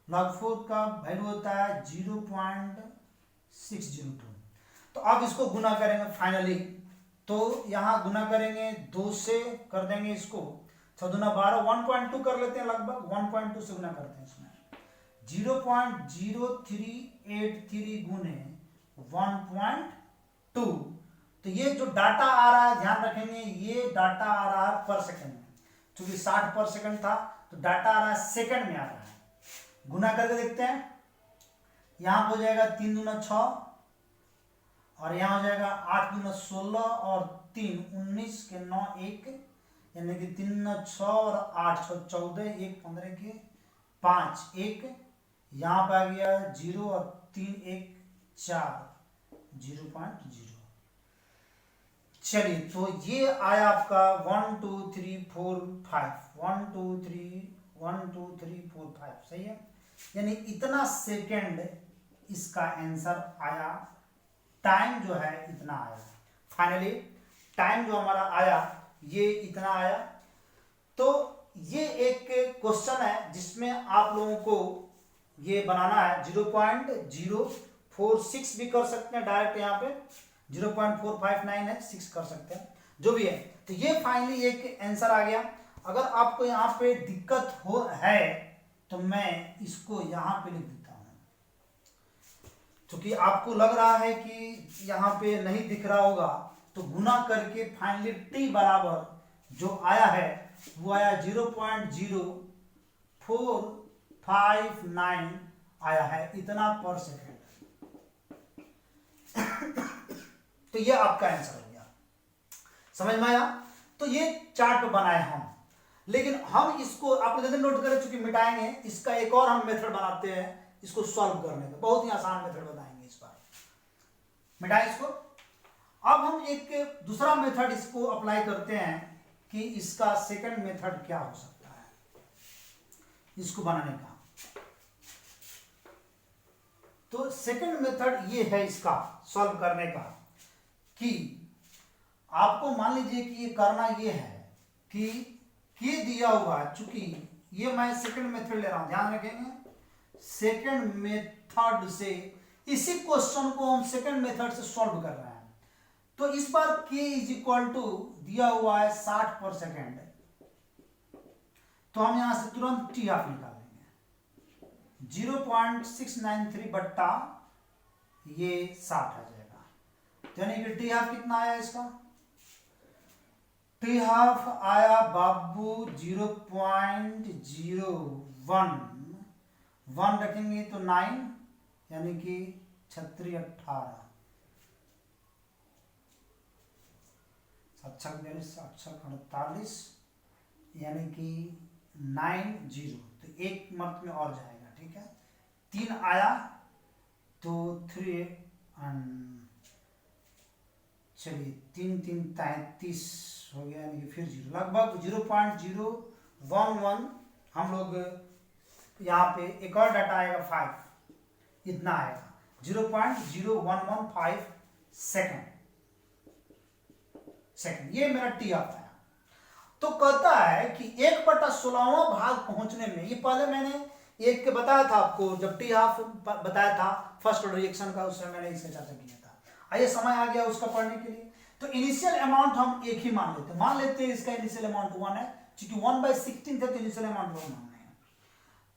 S1: log 4 का वैल्यू होता है 0.602। तो अब इसको गुना करेंगे फाइनली, तो यहां गुना करेंगे 2 से, कर देंगे इसको 6 दूना 12, 1.2 कर लेते हैं, लगभग 1.2 से गुना करते हैं इसमें, 0.0383 गुने 1.2। तो ये जो डाटा आ रहा है, ध्यान रखेंगे ये डाटा आ रहा है पर सेकंड में, क्योंकि 60 पर सेकंड था तो डाटा आ रहा है सेकंड में आ रहा है। गुना करके देखते हैं, यहां हो जाएगा 3 दूना 6 और यहां हो जाएगा 8 दूना 16 और 3 19 के 9 1, यानी कि 3 दूना 6 और 8 6 14, 1 15 के 5 1, यहां पे आ गया 0 और 3 1 4, 0.0। चलिए तो ये आया आपका 1 2 3 4 5, 1 2 3 1 2 3 4 5, सही है। यानी इतना सेकंड इसका आंसर आया, टाइम जो है इतना आया, फाइनली टाइम जो हमारा आया ये इतना आया। तो ये एक क्वेश्चन है जिसमें आप लोगों को ये बनाना है, 0.046 भी कर सकते हैं डायरेक्ट, यहाँ पे 0.459 है, 6 कर सकते हैं, जो भी है। तो ये फाइनली एक आंसर आ गया। अगर आपको यहाँ पे दिक्कत है तो मैं इसको यहाँ पे लिख देता हूँ, क्योंकि आपको लग रहा है कि यहाँ पे नहीं दिख रहा होगा, तो गुना करके फाइनली t बराबर जो आया है वो आया 0.0459 आया है, इतना पर सेकेंड। तो ये आपका आंसर हो गया, समझ में आया। तो ये चार्ट बनाए हम, लेकिन हम इसको आप जल्दी नोट करें, चूंकि मिटाएंगे, इसका एक और हम मेथड बनाते हैं इसको सॉल्व करने का, बहुत ही आसान मेथड बताएंगे इस बार। मिटाएं इसको। अब हम एक दूसरा मेथड इसको अप्लाई करते हैं कि इसका सेकंड मेथड क्या हो सकता है इसको बनाने का। तो सेकंड मेथड ये है इसका सॉल्व करने का, कि आपको मान लीजिए कि ये करना ये है कि दिया हुआ है, चूंकि ये मैं सेकंड मेथड ले रहा हूं, ध्यान रखेंगे, सेकंड मेथड से इसी क्वेश्चन को हम सेकंड मेथड से सॉल्व कर रहे हैं। तो इस बार k इज इक्वल टू दिया हुआ है 60 पर सेकेंड, तो हम यहां से तुरंत टी हाफ निकाल लेंगे, 0.693 बट्टा ये 60 आ जाएगा। यानी कि टी हाफ कितना आया इसका, टी हाफ आया बाबू 0.01 रखेंगे तो 9, यानी कि 36 18 48, यानी कि 90, तो एक मर्त में और जाएगा, ठीक है। 3 आया तो 3, चलिए 3 3 33 हो गया, यानी कि फिर 0, लगभग 0.011 हम लोग यहाँ पे एक और डाटा आएगा 5, इतना आएगा 0.0115 सेकंड, ये मेरा टी आता है। तो कहता है कि 1/16वां भाग पहुंचने में, ये पहले मैंने एक के बताया था आपको जब टी हाफ बताया था फर्स्ट ऑर्डर रिएक्शन का, उसमें मैंने इसका चर्चा किया था। आइए समय आ गया उसका पढ़ने के लिए। तो इनिशियल अमाउंट हम एक ही मान लेते हैं इसका इनिशियल अमाउंट 1 है, क्योंकि 1/16 है तो इनिशियल अमाउंट 1 मानना है।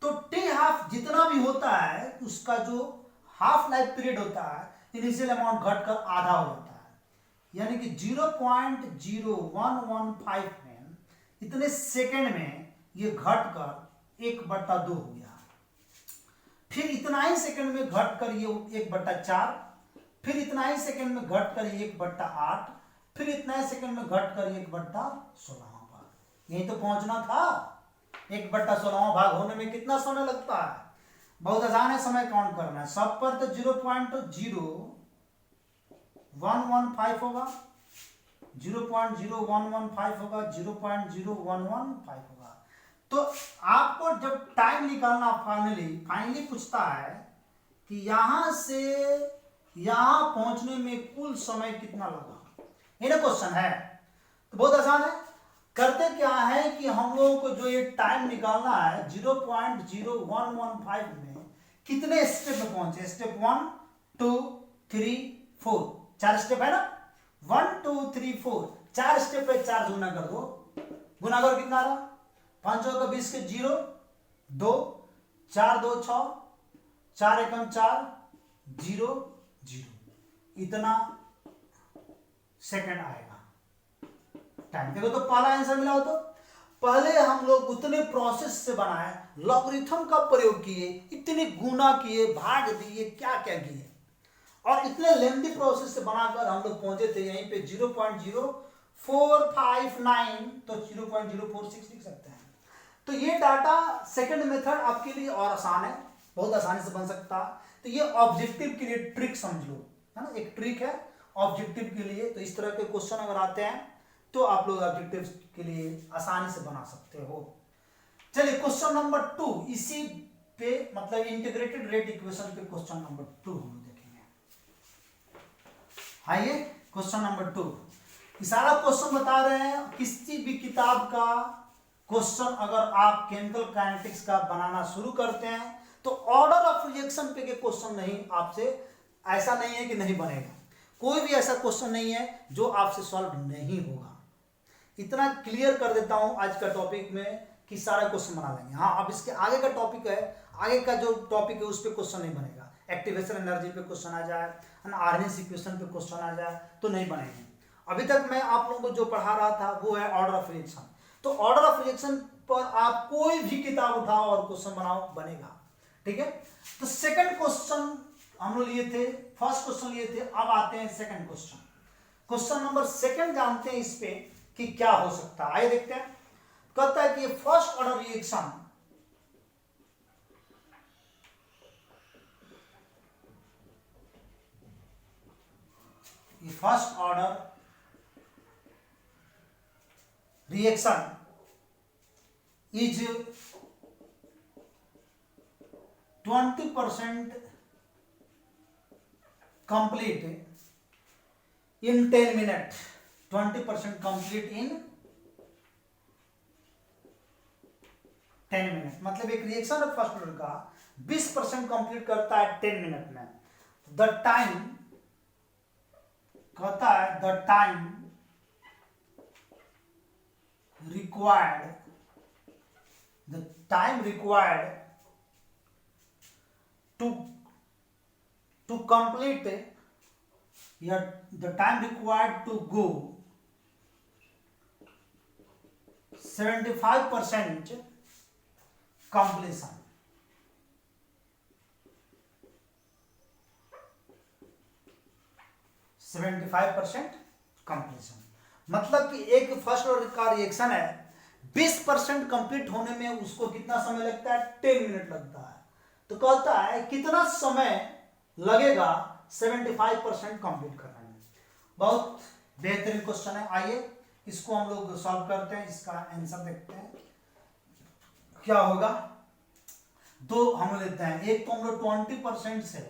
S1: तो टी हाफ जितना भी होता है उसका जो हाफ लाइफ पीरियड होता है इनिशियल अमाउंट घटकर आधा हो जाता है, यानी कि 0.0115 में इतने सेकंड में ये घटकर 1/2 हो गया। फिर इतना ही सेकंड में घटकर ये 1/4, फिर इतना ही सेकंड में घटकर 1/8, फिर इतना ही सेकंड में घटकर 1/16वां भाग। यही तो पहुंचना था। 1/16वां भाग होने में कितना समय लगता है? बहुत आसान है समय काउंट करना है। सब पर तो 0.0115 होगा, 0.0115 होगा, 0.0115 होगा। तो आपको जब टाइम निकालना फाइनली पूछता है कि यहां से यहां पहुंचने में कुल समय कितना लगा, ये क्वेश्चन है। तो बहुत आसान है। करते क्या है कि हम लोगों को जो ये टाइम निकालना है 0.0115 में कितने स्टेप में पहुंचे, स्टेप 1 2 3 4, 4 स्टेप है ना, 1 2 3 4, 4 स्टेप पे 4 गुना कर दो। गुना कर कितना रहा, 5 का 20 के 0 2, 4 2 6, 4 एकम 4, 0 0, इतना सेकंड आएगा टाइम। देखो तो पहला आंसर मिला हो। तो पहले हम लोग उतने प्रोसेस से बनाए, लॉगरिथम का प्रयोग किए, इतने गुना किए, भाग दिए, क्या क्या किए, और इतने लेंथी प्रोसेस से बनाकर हम लोग पहुंचे थे यहीं पे 0.0459, तो 0.046 लिख सकते हैं। तो ये डाटा सेकंड मेथड आपके लिए और आसान है, बहुत आसानी से बन सकता है। तो ये ऑब्जेक्टिव के लिए ट्रिक समझ लो, है ना, एक ट्रिक है ऑब्जेक्टिव के लिए। तो इस तरह के क्वेश्चन अगर आते हैं तो आप लोग ऑब्जेक्टिव के लिए आसानी से बना सकते हो। चलिए क्वेश्चन नंबर 2, इसी पे मतलब इंटीग्रेटेड रेट इक्वेशन पे क्वेश्चन नंबर 2 हम लोग देखेंगे। आइए क्वेश्चन नंबर 2, सारा क्वेश्चन बता रहे हैं किसी भी किताब का क्वेश्चन अगर आप केमिकल काइनेटिक्स का बनाना शुरू करते हैं तो ऑर्डर ऑफ रिएक्शन पे के क्वेश्चन नहीं आपसे, ऐसा नहीं है कि नहीं बनेगा, कोई भी ऐसा क्वेश्चन नहीं है जो आपसे सॉल्व नहीं होगा। इतना क्लियर कर देता हूं आज का टॉपिक में कि सारा क्वेश्चन बना लेंगे। हाँ, अब इसके आगे का टॉपिक है, आगे का जो टॉपिक है उस पर क्वेश्चन नहीं बनेगा। एक्टिवेशन एनर्जी पे क्वेश्चन आ जाए, आर्हेनियस इक्वेशन पे क्वेश्चन आ जाए तो नहीं बनेंगे। अभी तक मैं आप लोगों को जो पढ़ा रहा था वो है ऑर्डर ऑफ रिएक्शन। तो ऑर्डर ऑफ रिएक्शन पर आप कोई भी किताब उठाओ और क्वेश्चन बनाओ, बनेगा। ठीक है, तो सेकंड क्वेश्चन हम लोग लिए थे, फर्स्ट क्वेश्चन लिए थे, अब आते हैं second question. Question number second जानते हैं इस पे कि क्या हो सकता है, आइए देखते हैं। कहता है कि first order reaction first order reaction is 20% complete in 10 minutes, 20% complete in 10 minute, मतलब एक रिएक्शन ऑफ फर्स्ट ऑर्डर का 20% कंप्लीट करता है 10 मिनट में। द टाइम कहता है the time required to complete the time required to go 75% completion। मतलब कि एक फर्स्ट ऑर्डर का रिएक्शन है, 20% कंप्लीट होने में उसको कितना समय लगता है, 10 मिनट लगता है। तो कहता है कितना समय लगेगा 75% कंप्लीट करने में। बहुत बेहतरीन क्वेश्चन है, आइए इसको हम लोग सॉल्व करते हैं, इसका आंसर देखते हैं क्या होगा। दो हम लेते हैं। एक तो हम लोग 20% से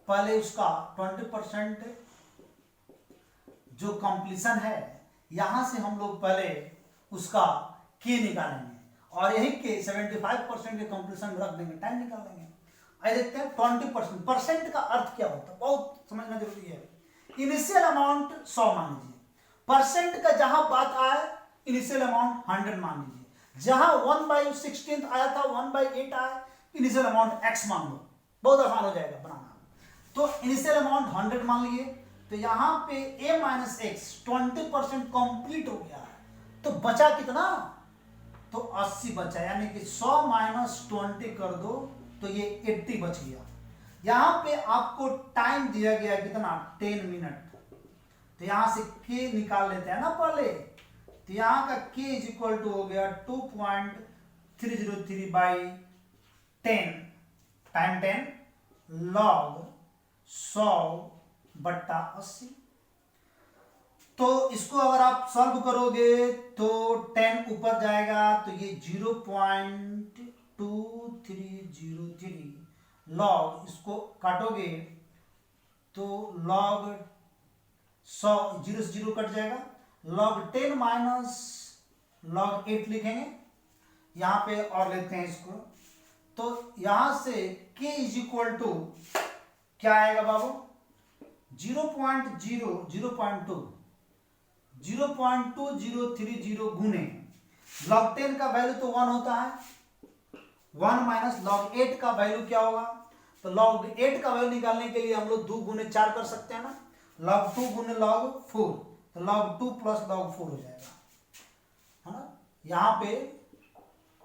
S1: पहले उसका 20% जो कंप्लीशन है यहां से हम लोग पहले उसका के निकालेंगे और यही के 75% के कंप्लीशन रख देंगे, टाइम निकाल लेंगे। आइए देखते हैं 20%। परसेंट का अर्थ क्या होता है, बहुत समझना जरूरी है। इनिशियल अमाउंट 100 मान लीजिए, परसेंट का जहां बात आए इनिशियल अमाउंट 100 मान लीजिए। जहां 1/16 आया था 1/8 आया, इनिशियल अमाउंट x मान लो, बहुत आसान हो जाएगा बनाना। तो इनिशियल अमाउंट 100 मान लिए, तो यहां पे a माइनस एक्स 20% कंप्लीट हो गया है, तो बचा कितना, तो 80 बचा, यानी कि 100 माइनस 20 कर दो तो ये 80 बच गया। यहां पे आपको टाइम दिया गया कितना, 10 मिनट। तो यहां से k निकाल लेते हैं ना पहले, तो यहां का k इज इक्वल टू हो गया 2.303 बाई 10, टाइम 10 लॉग 100 बट्टा 80। तो इसको अगर आप सॉल्व करोगे तो 10 ऊपर जाएगा तो ये 0.2303 लॉग, इसको काटोगे तो लॉग 100, 0 से 0 कट जाएगा, लॉग 10 माइनस लॉग 8 लिखेंगे यहां पे और लेते हैं इसको। तो यहां से k इज इक्वल टू क्या आएगा बाबू, 0.2030 गुने लॉग 10 का वैल्यू तो 1 होता है, 1 माइनस लॉग 8 का वैल्यू क्या होगा, तो लॉग 8 का वैल्यू निकालने के लिए हम लोग 2 गुने 4 कर सकते हैं ना, लॉग 2 गुने लॉग 4, तो लॉग 2 प्लस लॉग 4 हो जाएगा, है ना। यहां पे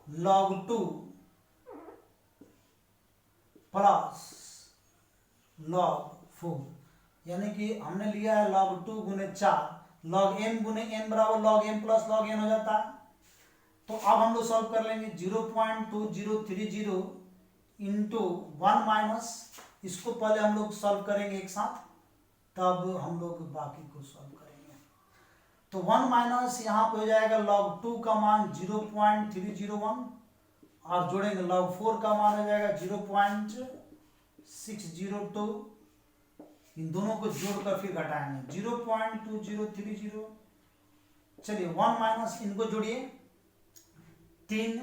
S1: लॉग 2 प्लस लॉग 4, यानी कि हमने लिया है log 2 गुने 4, log m गुने n बराबर log m plus log n हो जाता है। तो अब हम लोग सॉल्व कर लेंगे 0.2030 इंटू 1 माइनस, इसको पहले हम लोग सॉल्व करेंगे एक साथ, तब हम लोग बाकी को सॉल्व करेंगे। तो 1 माइनस यहाँ पे हो जाएगा log 2 का मान 0.301 और जोड़ेंगे log 4 का मान हो जाएगा 0.602, इन दोनों को जोड़कर फिर घटाएंगे 0.2030। चलिए 1 माइनस, इनको जोड़िए, 3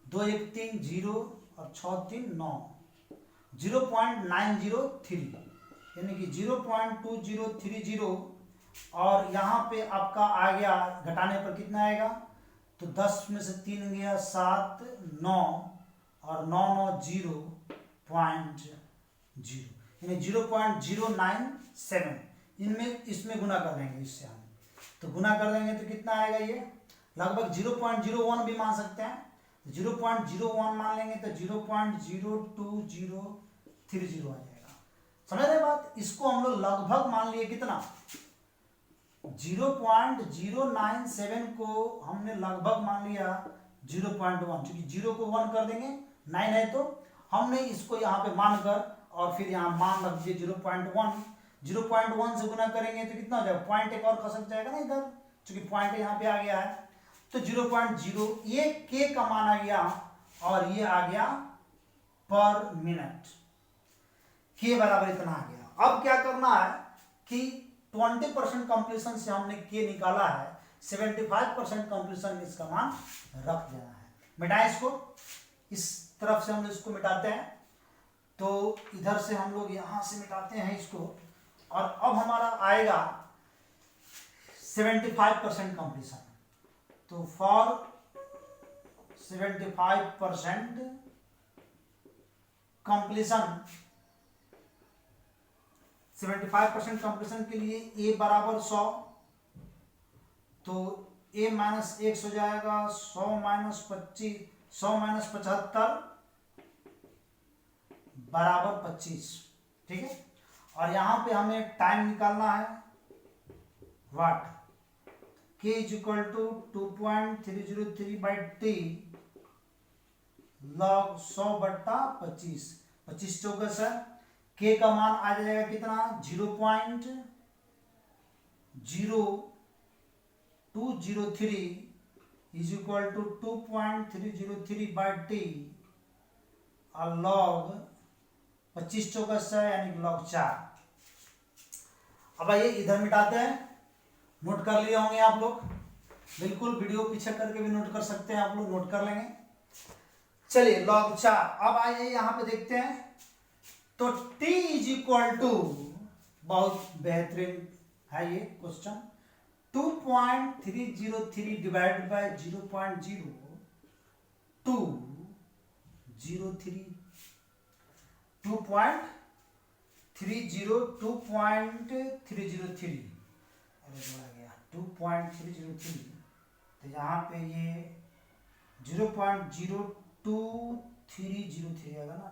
S1: 2 1 3 0 और 6 3 9, 0.903, यानी कि 0.2030 और यहाँ पे आपका आ गया, घटाने पर कितना आएगा, तो 10 में से 3 गया 7 9 और 9 9 0.0, यानी 0.097, इनमें इसमें गुना कर देंगे, इससे हम तो गुना कर देंगे तो कितना आएगा, ये लगभग 0.01 भी मान सकते हैं, 0.01 मान लेंगे तो 0.02030 आ जाएगा। समझ रहे बात, इसको हम लोग लगभग मान लिए कितना, 0.097 को हमने लगभग मान लिया 0.1, क्योंकि 0 को 1 कर देंगे 9 है, तो हमने इसको यहाँ पे मान कर और फिर यहाँ मान रख दिए 0.1, 0.1 से गुना करेंगे तो कितना हो जाएगा, पॉइंट एक और खसक जाएगा ना इधर, क्योंकि पॉइंट यहाँ पे आ गया है, तो 0.0, ये k का मान आ गया और ये आ गया पर मिनट, k बराबर इतना आ गया। अब क्या करना है कि 20% कंप्लीशन से हमने k निकाला है, 75% कंप्लीशन में इसका मान रख देना है। मिटाएं इसको, इस तरफ से हम लोग इसको मिटाते हैं, तो इधर से हम लोग यहां से मिटाते हैं इसको, और अब हमारा आएगा 75% कंप्लीशन। तो फॉर 75% कंप्लीशन, 75% कंप्लीशन के लिए a बराबर 100, तो a माइनस एक्स हो जाएगा 100 माइनस 25, 100 माइनस 75 बराबर 25, ठीक है। और यहां पे हमें टाइम निकालना है, what, k is equal to 2.303 by t log 100 बट्टा 25, 25 चौकस है, k का मान आ जाएगा कितना, 0.0203 is equal to 2.303 by t और log 25 चौका 100 यानी कि log 4। अब आइए इधर मिटाते हैं। नोट कर लिए होंगे आप लोग, बिल्कुल वीडियो पीछे करके भी नोट कर सकते हैं, आप लोग नोट कर लेंगे। चलिए log 4। अब आइए यहां पे देखते हैं, तो t इज इक्वल टू, बहुत बेहतरीन है ये क्वेश्चन, 2.303 डिवाइडेड बाय 0.0203, 2.303, अरे जोड़ा गया 2.303, तो यहाँ पे ये 0.02303 आएगा ना,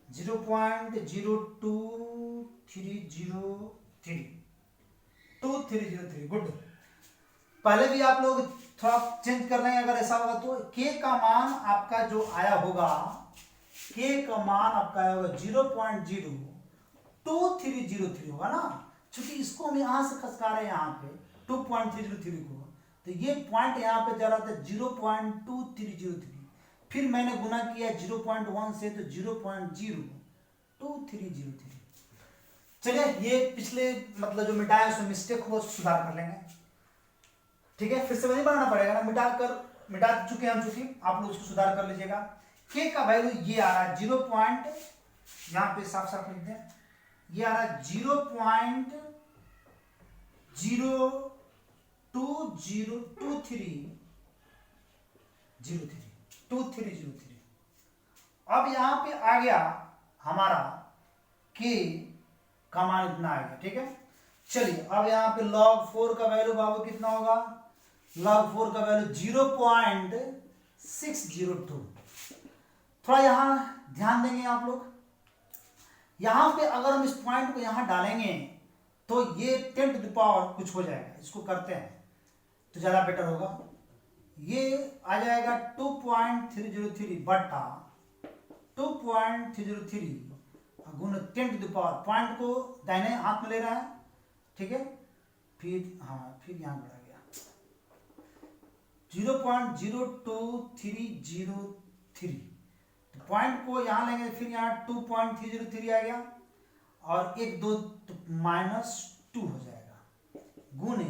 S1: 0.02303, गुड। पहले भी आप लोग थोड़ा चेंज कर लेंगे, अगर ऐसा होगा तो k का मान आपका जो आया होगा, k का मान आपका आया होगा 0.02303 होगा ना, क्योंकि इसको हम यहां से खसका रहे हैं यहाँ पे 2.303 को, तो ये पॉइंट यहाँ पे जा रहा था 0.2303, फिर मैंने गुना किया 0.1 से तो 0.02303। चलिए ये पिछले मतलब जो मिटाया उसमें मिस्टेक हो सुधार कर लेंगे, ठीक है, फिर से नहीं बनाना पड़ेगा ना, मिटा चुके हम, चुके आप लोग उसको सुधार कर लीजिएगा। के का वैल्यू ये आ रहा है 0. यहाँ पे साफ साफ लिख दें, ये आ रहा है 0.02303। अब यहाँ पे आ गया हमारा के का मान इतना आ गया, ठीक है। चलिए अब यहाँ पे log 4 का वैल्यू बाबू कितना होगा, log 4 का वैल्यू 0.602। थोड़ा यहाँ ध्यान देंगे आप लोग, यहाँ पे अगर हम इस पॉइंट को यहाँ डालेंगे तो ये 10 टू द पावर कुछ हो जाएगा, इसको करते हैं तो ज्यादा बेटर होगा। ये आ जाएगा 2.303 बटा 2.303 गुना 10 टू द पावर, पॉइंट को दाहिने हाथ में ले रहा है, ठीक है, फिर फिर यहाँ बढ़ा गया 0.02303, तो पॉइंट को यहाँ लेंगे, फिर यहाँ 2.303 आ गया और 1 2 तो -2 हो जाएगा, गुने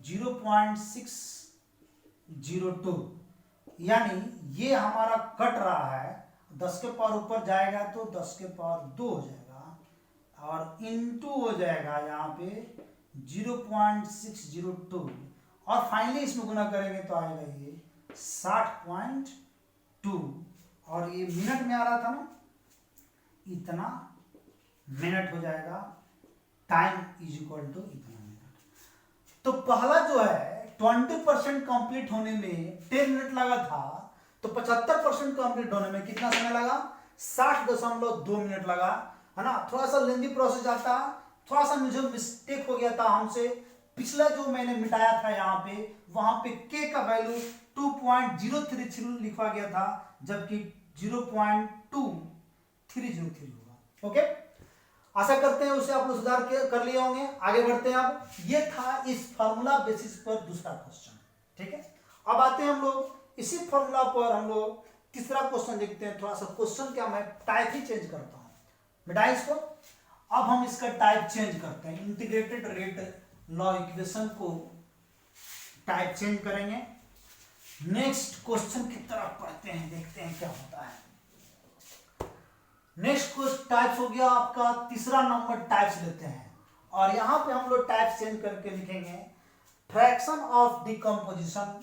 S1: 0.602, यानी ये हमारा कट रहा है, 10 के पावर ऊपर जाएगा तो 10 के पावर 2 हो जाएगा और इनटू हो जाएगा यहाँ पे 0.602 और फाइनली इसमें गुना करेंगे तो आएगा ये 60.2 और ये मिनट में आ रहा था ना, इतना मिनट हो जाएगा, टाइम इज इक्वल टू इतना मिनट। तो पहला जो है 20% कंप्लीट होने में 10 मिनट लगा था, तो 75% कंप्लीट होने में कितना समय लगा, 60.2 मिनट लगा, है ना। थोड़ा सा लेंदी प्रोसेस आता, थोड़ा सा मुझे मिस्टेक हो गया था हमसे, पिछला जो मैंने मिटाया था यहाँ पे, वहां पे के का वैल्यू 2.033 लिखा गया था, जबकि 0.2303 होगा। ओके, आशा करते हैं उसे आप लोग सुधार कर लिए होंगे। आगे बढ़ते हैं। अब ये था इस फार्मूला बेसिस पर दूसरा क्वेश्चन, ठीक है। अब आते हैं हम लोग इसी फार्मूला पर हम लोग तीसरा क्वेश्चन देखते हैं। थोड़ा सा क्वेश्चन क्या मैं टाइप ही चेंज करता हूं, मिटाइए इसको। अब हम इसका टाइप चेंज करते हैं, इंटीग्रेटेड रेट लॉ इक्वेशन को टाइप चेंज करेंगे। नेक्स्ट क्वेश्चन की तरफ पढ़ते हैं, देखते हैं क्या होता है। नेक्स्ट क्वेश्चन टाइप्स हो गया आपका, तीसरा नंबर टाइप्स लेते हैं और यहां पे हम लोग टाइप चेंज करके लिखेंगे fraction of decomposition,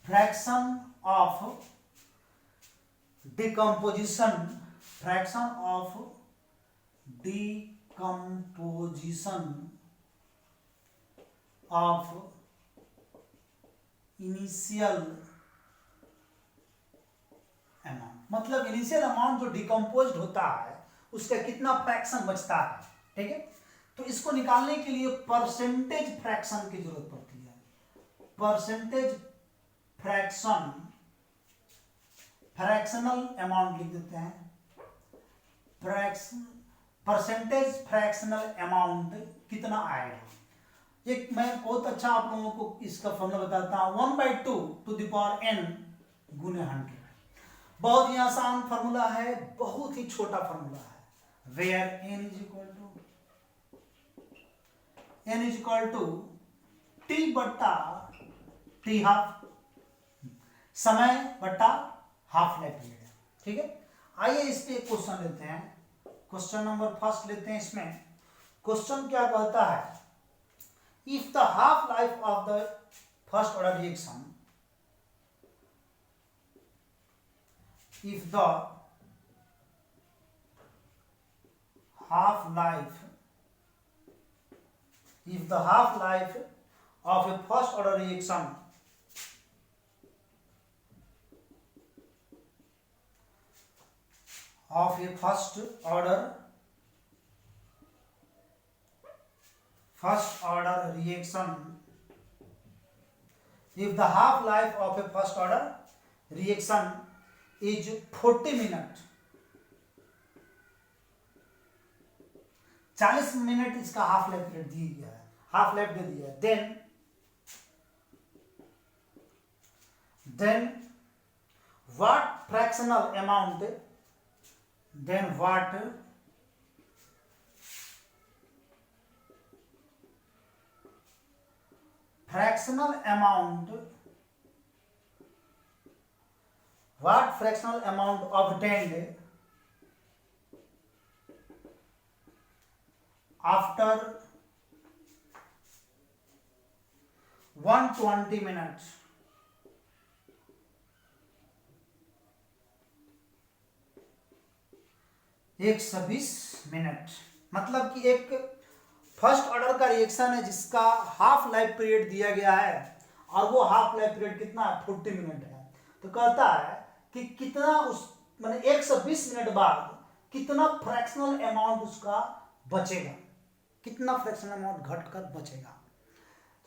S1: fraction of decomposition, fraction of decomposition of initial amount, मतलब इनिशियल अमाउंट जो डिकम्पोज होता है उसका कितना फ्रैक्शन बचता है, ठीक है। तो इसको निकालने के लिए परसेंटेज फ्रैक्शन की जरूरत पड़ती है। परसेंटेज फ्रैक्शन, फ्रैक्शनल अमाउंट लिख देते हैं, परसेंटेज फ्रैक्शनल अमाउंट कितना आएगा। एक मैं बहुत अच्छा आप लोगों को इसका फॉर्मूला बताता हूं, 1/2 गुने 100। बहुत ही आसान फॉर्मूला है, बहुत ही छोटा फॉर्मूला है। Where n is equal to T बट्टा टी हाफ, समय बट्टा हाफ लाइफ पीरियड। ठीक है, आइए इस पे एक क्वेश्चन लेते हैं। क्वेश्चन नंबर फर्स्ट लेते हैं। इसमें क्वेश्चन क्या कहता है, if the half life of the first order reaction, if the half life of a first order reaction if the half life of a first order reaction is 40 minute, 40 minute इसका हाफ लाइफ पीरियड दिया गया है, हाफ लाइफ दे दिया है, then what fractional amount obtained after 120 minutes, एक 120 मिनट। मतलब कि एक फर्स्ट ऑर्डर का रिएक्शन है जिसका हाफ लाइफ पीरियड दिया गया है और वो हाफ लाइफ पीरियड कितना है, 40 मिनट है। तो कहता है कि कितना उस माने 120 मिनट बाद कितना फ्रैक्शनल अमाउंट उसका बचेगा, कितना फ्रैक्शनल अमाउंट घटकर बचेगा।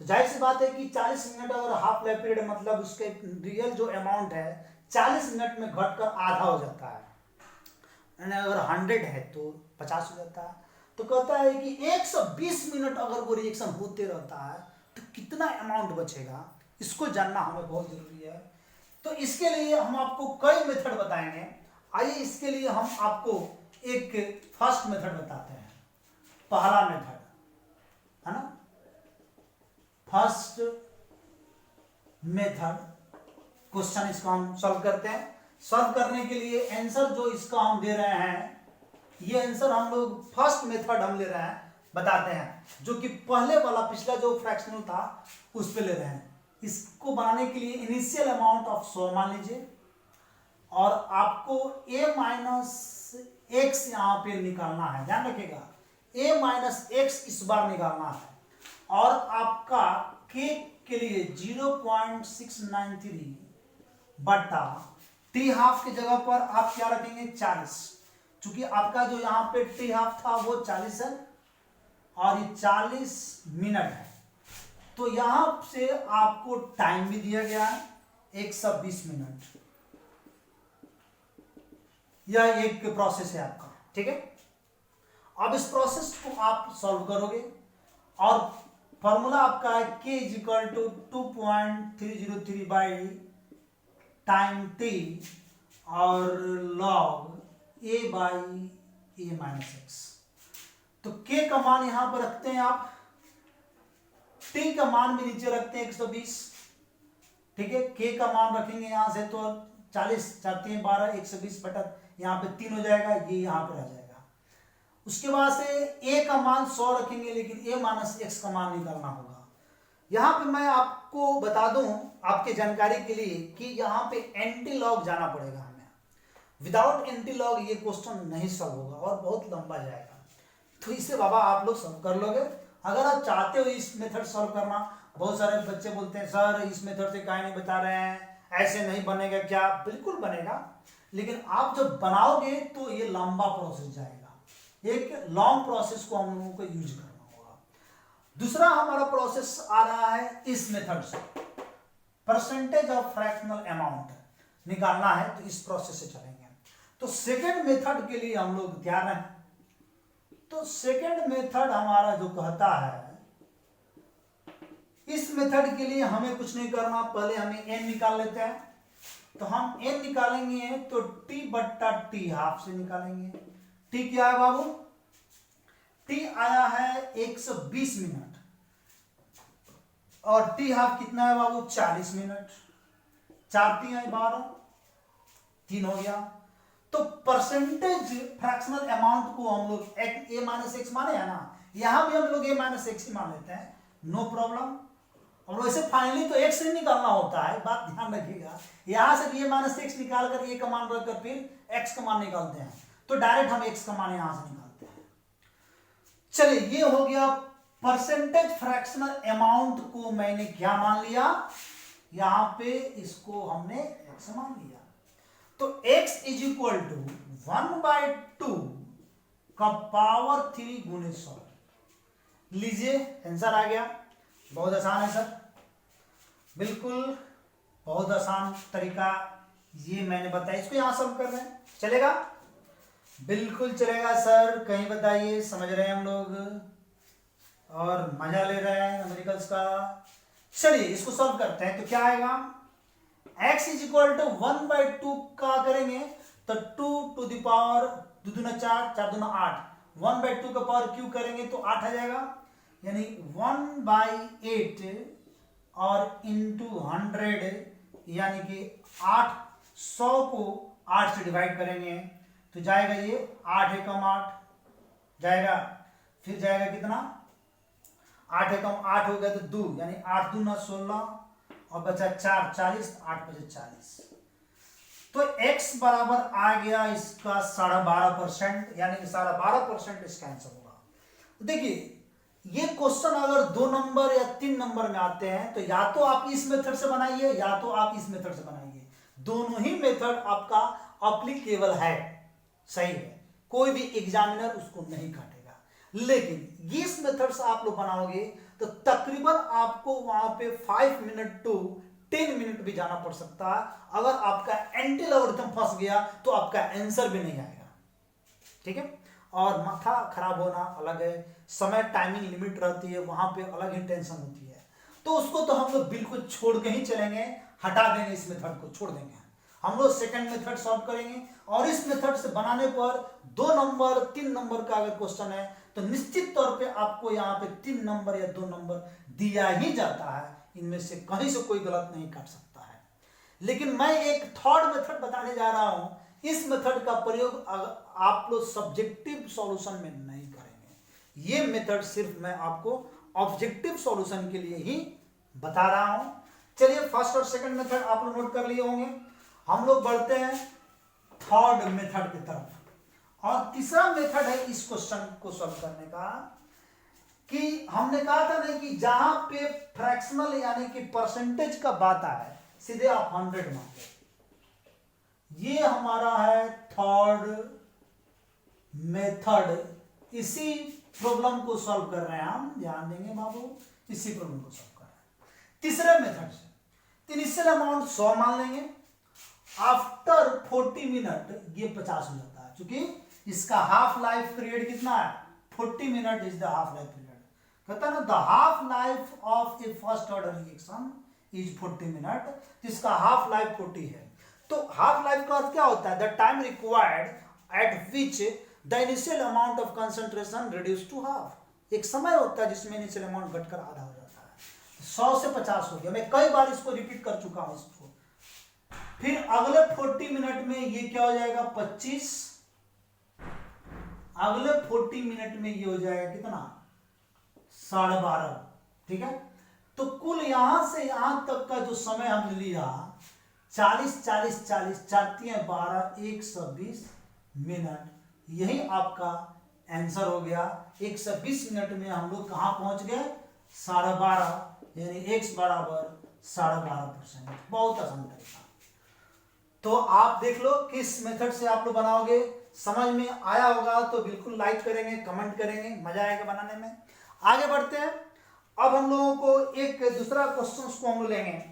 S1: तो जाहिर सी बात है कि 40 मिनट अगर हाफ लाइफ पीरियड मतलब उसके रियल जो अमाउंट है 40 मिनट में घटकर आधा हो जाता है, यानी अगर 100 है तो 50 हो जाता है। तो कहता है कि 120 मिनट अगर वो रिएक्शन होते रहता है तो कितना अमाउंट बचेगा, इसको जानना हमें बहुत जरूरी है। तो इसके लिए हम आपको कई मेथड बताएंगे। आइए इसके लिए हम आपको एक फर्स्ट मेथड बताते हैं। पहला मेथड है ना, फर्स्ट मेथड क्वेश्चन इसका हम सॉल्व करते हैं। सॉल्व करने के लिए आंसर जो इसका हम दे रहे हैं, ये आंसर हम लोग फर्स्ट मेथड हम ले रहे हैं, बताते हैं, जो कि पहले वाला पिछला जो फ्रैक्शनल था उस पे ले रहे हैं। इसको बनाने के लिए इनिशियल अमाउंट ऑफ 100 मान लीजिए और आपको a माइनस एक्स यहाँ पे निकालना है, ध्यान रखिएगा a माइनस एक्स इस बार निकालना है। और आपका k के लिए 0.693 बटा टी हाफ की जगह पर आप क्या रखेंगे 40, चूंकि आपका जो यहाँ पे टी हाफ था वो 40 है और ये 40 मिनट है। तो यहां से आपको टाइम भी दिया गया है 120 मिनट। यह एक प्रोसेस है आपका, ठीक है। अब इस प्रोसेस को आप सॉल्व करोगे और फॉर्मूला आपका है k is equal to 2.303 by time t और log a by a minus x. तो k का मान यहां पर रखते हैं आप, t का मान भी नीचे रखते हैं 120, ठीक है। k का मान रखेंगे यहां से तो 40 4 3 12 120 बटा यहाँ पे 3 हो जाएगा, ये यहाँ पर आ जाएगा। उसके बाद से a का मान 100 रखेंगे, लेकिन a माइनस एक्स का मान निकालना होगा। यहाँ पे मैं आपको बता दूं आपके जानकारी के लिए कि यहाँ पे एंटी लॉग जाना पड़ेगा हमें। विदाउट एंटी लॉग ये क्वेश्चन नहीं सॉल्व होगा और बहुत लंबा जाएगा। तो इसे बाबा आप लोग सॉल्व कर लोगे। अगर आप चाहते हो इस मेथड सॉल्व करना, बहुत सारे बच्चे बोलते हैं सर इस मेथड से काहे नहीं बता रहे हैं, ऐसे नहीं बनेगा क्या? बिल्कुल बनेगा, लेकिन आप जब बनाओगे तो ये लंबा प्रोसेस जाएगा। एक लॉन्ग प्रोसेस को हम लोगों को यूज करना होगा। दूसरा हमारा प्रोसेस आ रहा है इस मेथड से, परसेंटेज ऑफ फ्रैक्शनल अमाउंट निकालना है, तो इस प्रोसेस से चलेंगे। तो सेकेंड मेथड के लिए हम लोग तैयार हैं। तो सेकेंड मेथड हमारा जो कहता है इस मेथड के लिए हमें कुछ नहीं करना, पहले हमें n निकाल लेते हैं। तो हम n निकालेंगे तो t बट्टा टी हाफ से निकालेंगे। t क्या है बाबू? t आया है 120 मिनट और t हाफ कितना है बाबू? 40 मिनट। 4 3 12, 3 हो गया। तो परसेंटेज फ्रैक्शनल अमाउंट को हम लोग a माइनस एक्स माने है ना, यहां भी हम लोग a माइनस एक्स ही मान लेते हैं, नो प्रॉब्लम। और वैसे फाइनली तो x से निकालना होता है, बात ध्यान रखिएगा। यहां से a माइनस एक्स निकाल कर a का मान रखकर फिर x का मान निकालते हैं, तो डायरेक्ट हम x का मान यहां से निकालते हैं। चलिए, ये हो गया परसेंटेज फ्रैक्शनल अमाउंट को मैंने क्या मान लिया, यहां पे इसको हमने x मान लिया। तो x इज इक्वल टू 1/2 का पावर 3 गुणे 100। लीजिए, आंसर आ गया। बहुत आसान है सर, बिल्कुल बहुत आसान तरीका ये मैंने बताया। इसको यहां सॉल्व कर रहे हैं, चलेगा? बिल्कुल चलेगा सर, कहीं बताइए, समझ रहे हैं हम लोग और मजा ले रहे हैं न्यूमेरिकल्स का। चलिए इसको सॉल्व करते हैं। तो क्या आएगा? x इज इक्वल टू 1/2 का करेंगे तो 2 टू द पावर 2 दूना 4, 4 दूना 8, 1/2 का पावर क्यू करेंगे तो 8 आ जाएगा, यानी 1/8 और इंटू 100 यानी कि 800 को 8 से डिवाइड करेंगे तो जाएगा ये 8 एकम 8 जाएगा, फिर जाएगा कितना? 8 एकम 8 हो गया तो 2, यानी 8 दूना 16 और बचा 4, 40, 8 बचे 40। तो x बराबर आ गया इसका 12.5%, यानी 12.5% इसका आंसर होगा। देखिए, ये क्वेश्चन अगर 2 नंबर या 3 नंबर में आते हैं तो या तो आप इस मेथड से बनाइए या तो आप इस मेथड से बनाइए, दोनों ही मेथड आपका एप्लीकेबल है, सही है, कोई भी एग्जामिनर उसको नहीं काटेगा। लेकिन इस मेथड से आप लोग बनाओगे तो तकरीबन आपको वहां पे 5 मिनट टू 10 मिनट भी जाना पड़ सकता है। अगर आपका एंटी लॉगरिथम फंस गया तो आपका आंसर भी नहीं आएगा, ठीक है। और माथा खराब होना अलग है, समय टाइमिंग लिमिट रहती है, वहां पे अलग ही टेंशन होती है। तो उसको तो हम लोग बिल्कुल छोड़ के ही चलेंगे, हटा देंगे, इस मेथड को छोड़ देंगे। हम लोग सेकंड मेथड सॉल्व करेंगे और इस मेथड से बनाने पर 2 नंबर 3 नंबर का अगर क्वेश्चन है तो निश्चित तौर पे आपको यहाँ पे 3 नंबर या 2 नंबर दिया ही जाता है, इनमें से कहीं से कोई गलत नहीं काट सकता है। लेकिन मैं एक थर्ड मेथड बताने जा रहा हूं, इस मेथड का प्रयोग आप लोग सब्जेक्टिव सॉल्यूशन में नहीं करेंगे। ये मेथड सिर्फ मैं आपको ऑब्जेक्टिव सॉल्यूशन के लिए ही बता रहा हूं। चलिए, फर्स्ट और सेकंड मेथड आप लोग नोट कर लिए होंगे। हम लोग बढ़ते हैं थर्ड मेथड की तरफ, और तीसरा मेथड है इस क्वेश्चन को सॉल्व करने का, कि हमने कहा था ना कि जहां पे फ्रैक्शनल यानी कि परसेंटेज का बात आए सीधे आप 100 मानते। ये हमारा है थर्ड मेथड। इसी प्रॉब्लम को सॉल्व कर रहे हैं हम, ध्यान देंगे बाबू, इसी प्रॉब्लम को सॉल्व कर रहे हैं तीसरे मेथड से। इनिशियल अमाउंट 100 मान लेंगे, आफ्टर 40 मिनट ये 50 हो जाता है, क्योंकि इसका हाफ लाइफ पीरियड कितना है? 40 minute is the half life period. कहता है ना, the half life of A first order reaction is 40 minute, जिसका हाफ लाइफ 40 है। तो हाफ लाइफ का अर्थ क्या होता है? The time required at which the initial amount of concentration reduce to half. एक समय होता है जिसमें इनिशियल अमाउंट घटकर आधा हो जाता है। 100 से 50 हो गया, मैं कई बार इसको रिपीट कर चुका हूं इसको। फिर अगले 40 मिनट में ये क्या हो जाएगा? 25। अगले 40 मिनट में ये हो जाएगा कितना? 12.5, ठीक है। तो कुल यहां से यहां तक का जो समय हमने लिया 40 40 40 4 3 12 120 मिनट, यही आपका आंसर हो गया। 120 मिनट में हम लोग कहां पहुंच गए? 12.5, यानी x बराबर 12.5%। बहुत आसान तरीका। तो आप देख लो किस मेथड से आप लोग बनाओगे, समझ में आया होगा तो बिल्कुल लाइक करेंगे, कमेंट करेंगे, मजा आएगा बनाने में। आगे बढ़ते हैं। अब हम लोगों को एक दूसरा क्वेश्चन को हम लोग लेंगे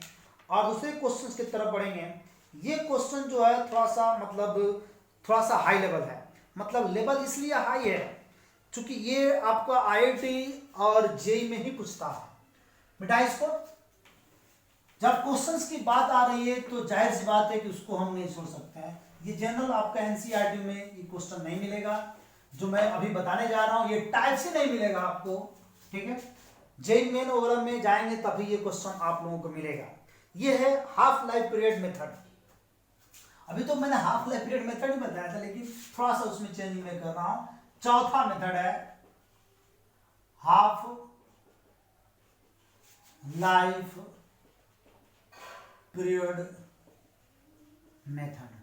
S1: और दूसरे क्वेश्चन की तरफ बढ़ेंगे। ये क्वेश्चन जो है थोड़ा सा हाई लेवल है। मतलब लेवल इसलिए हाई है क्योंकि ये आपका IIT और जेईई में ही पूछता है। बेटा इसको जब क्वेश्चंस की बात आ रही है तो जाहिर सी बात है कि उसको हम नहीं छोड़ सकते हैं। ये जनरल आपका एनसीईआरटी में ये क्वेश्चन नहीं मिलेगा जो मैं अभी बताने जा रहा हूं, ये टाइप से नहीं मिलेगा आपको, ठीक है। जेईई मेन वगैरह में जाएंगे तभी ये क्वेश्चन आप लोगों को मिलेगा। ये है हाफ लाइफ पीरियड मेथड। अभी तो मैंने हाफ लाइफ पीरियड मेथड ही बताया था, लेकिन थोड़ा सा उसमें चेंजिंग मैं कर रहा हूं। चौथा मेथड है हाफ लाइफ पीरियड मेथड।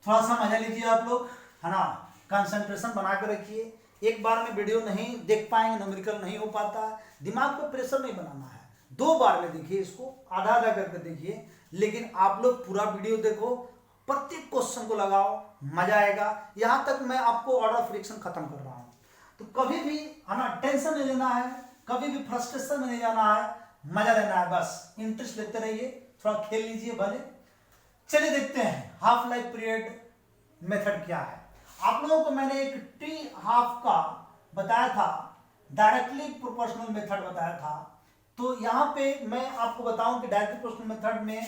S1: थोड़ा सा मजा लीजिए आप लोग, है ना, कंसंट्रेशन बना कर रखिए। एक बार में वीडियो नहीं देख पाएंगे, न्यूमेरिकल नहीं हो पाता, दिमाग पे प्रेशर नहीं बनाना है। 2 बार में देखिए इसको, आधा आधा करके देखिए, लेकिन आप लोग पूरा वीडियो देखो, प्रत्येक क्वेश्चन को लगाओ, मजा आएगा। यहां तक मैं आपको ऑर्डर ऑफ फ्रिक्शन खत्म कर रहा हूं। तो कभी भी, है ना, टेंशन नहीं लेना है, कभी भी फ्रस्ट्रेशन में नहीं जाना है, मजा लेना है, बस इंटरेस्ट लेते रहिए, थोड़ा खेल लीजिए भले। चलिए देखते हैं हाफ लाइफ पीरियड मेथड क्या है। आप लोगों को मैंने एक टी हाफ का बताया था, डायरेक्टली प्रोपोर्शनल मेथड बताया था। तो यहाँ पे मैं आपको बताऊं कि डायरेक्टली प्रोपोर्शनल मेथड में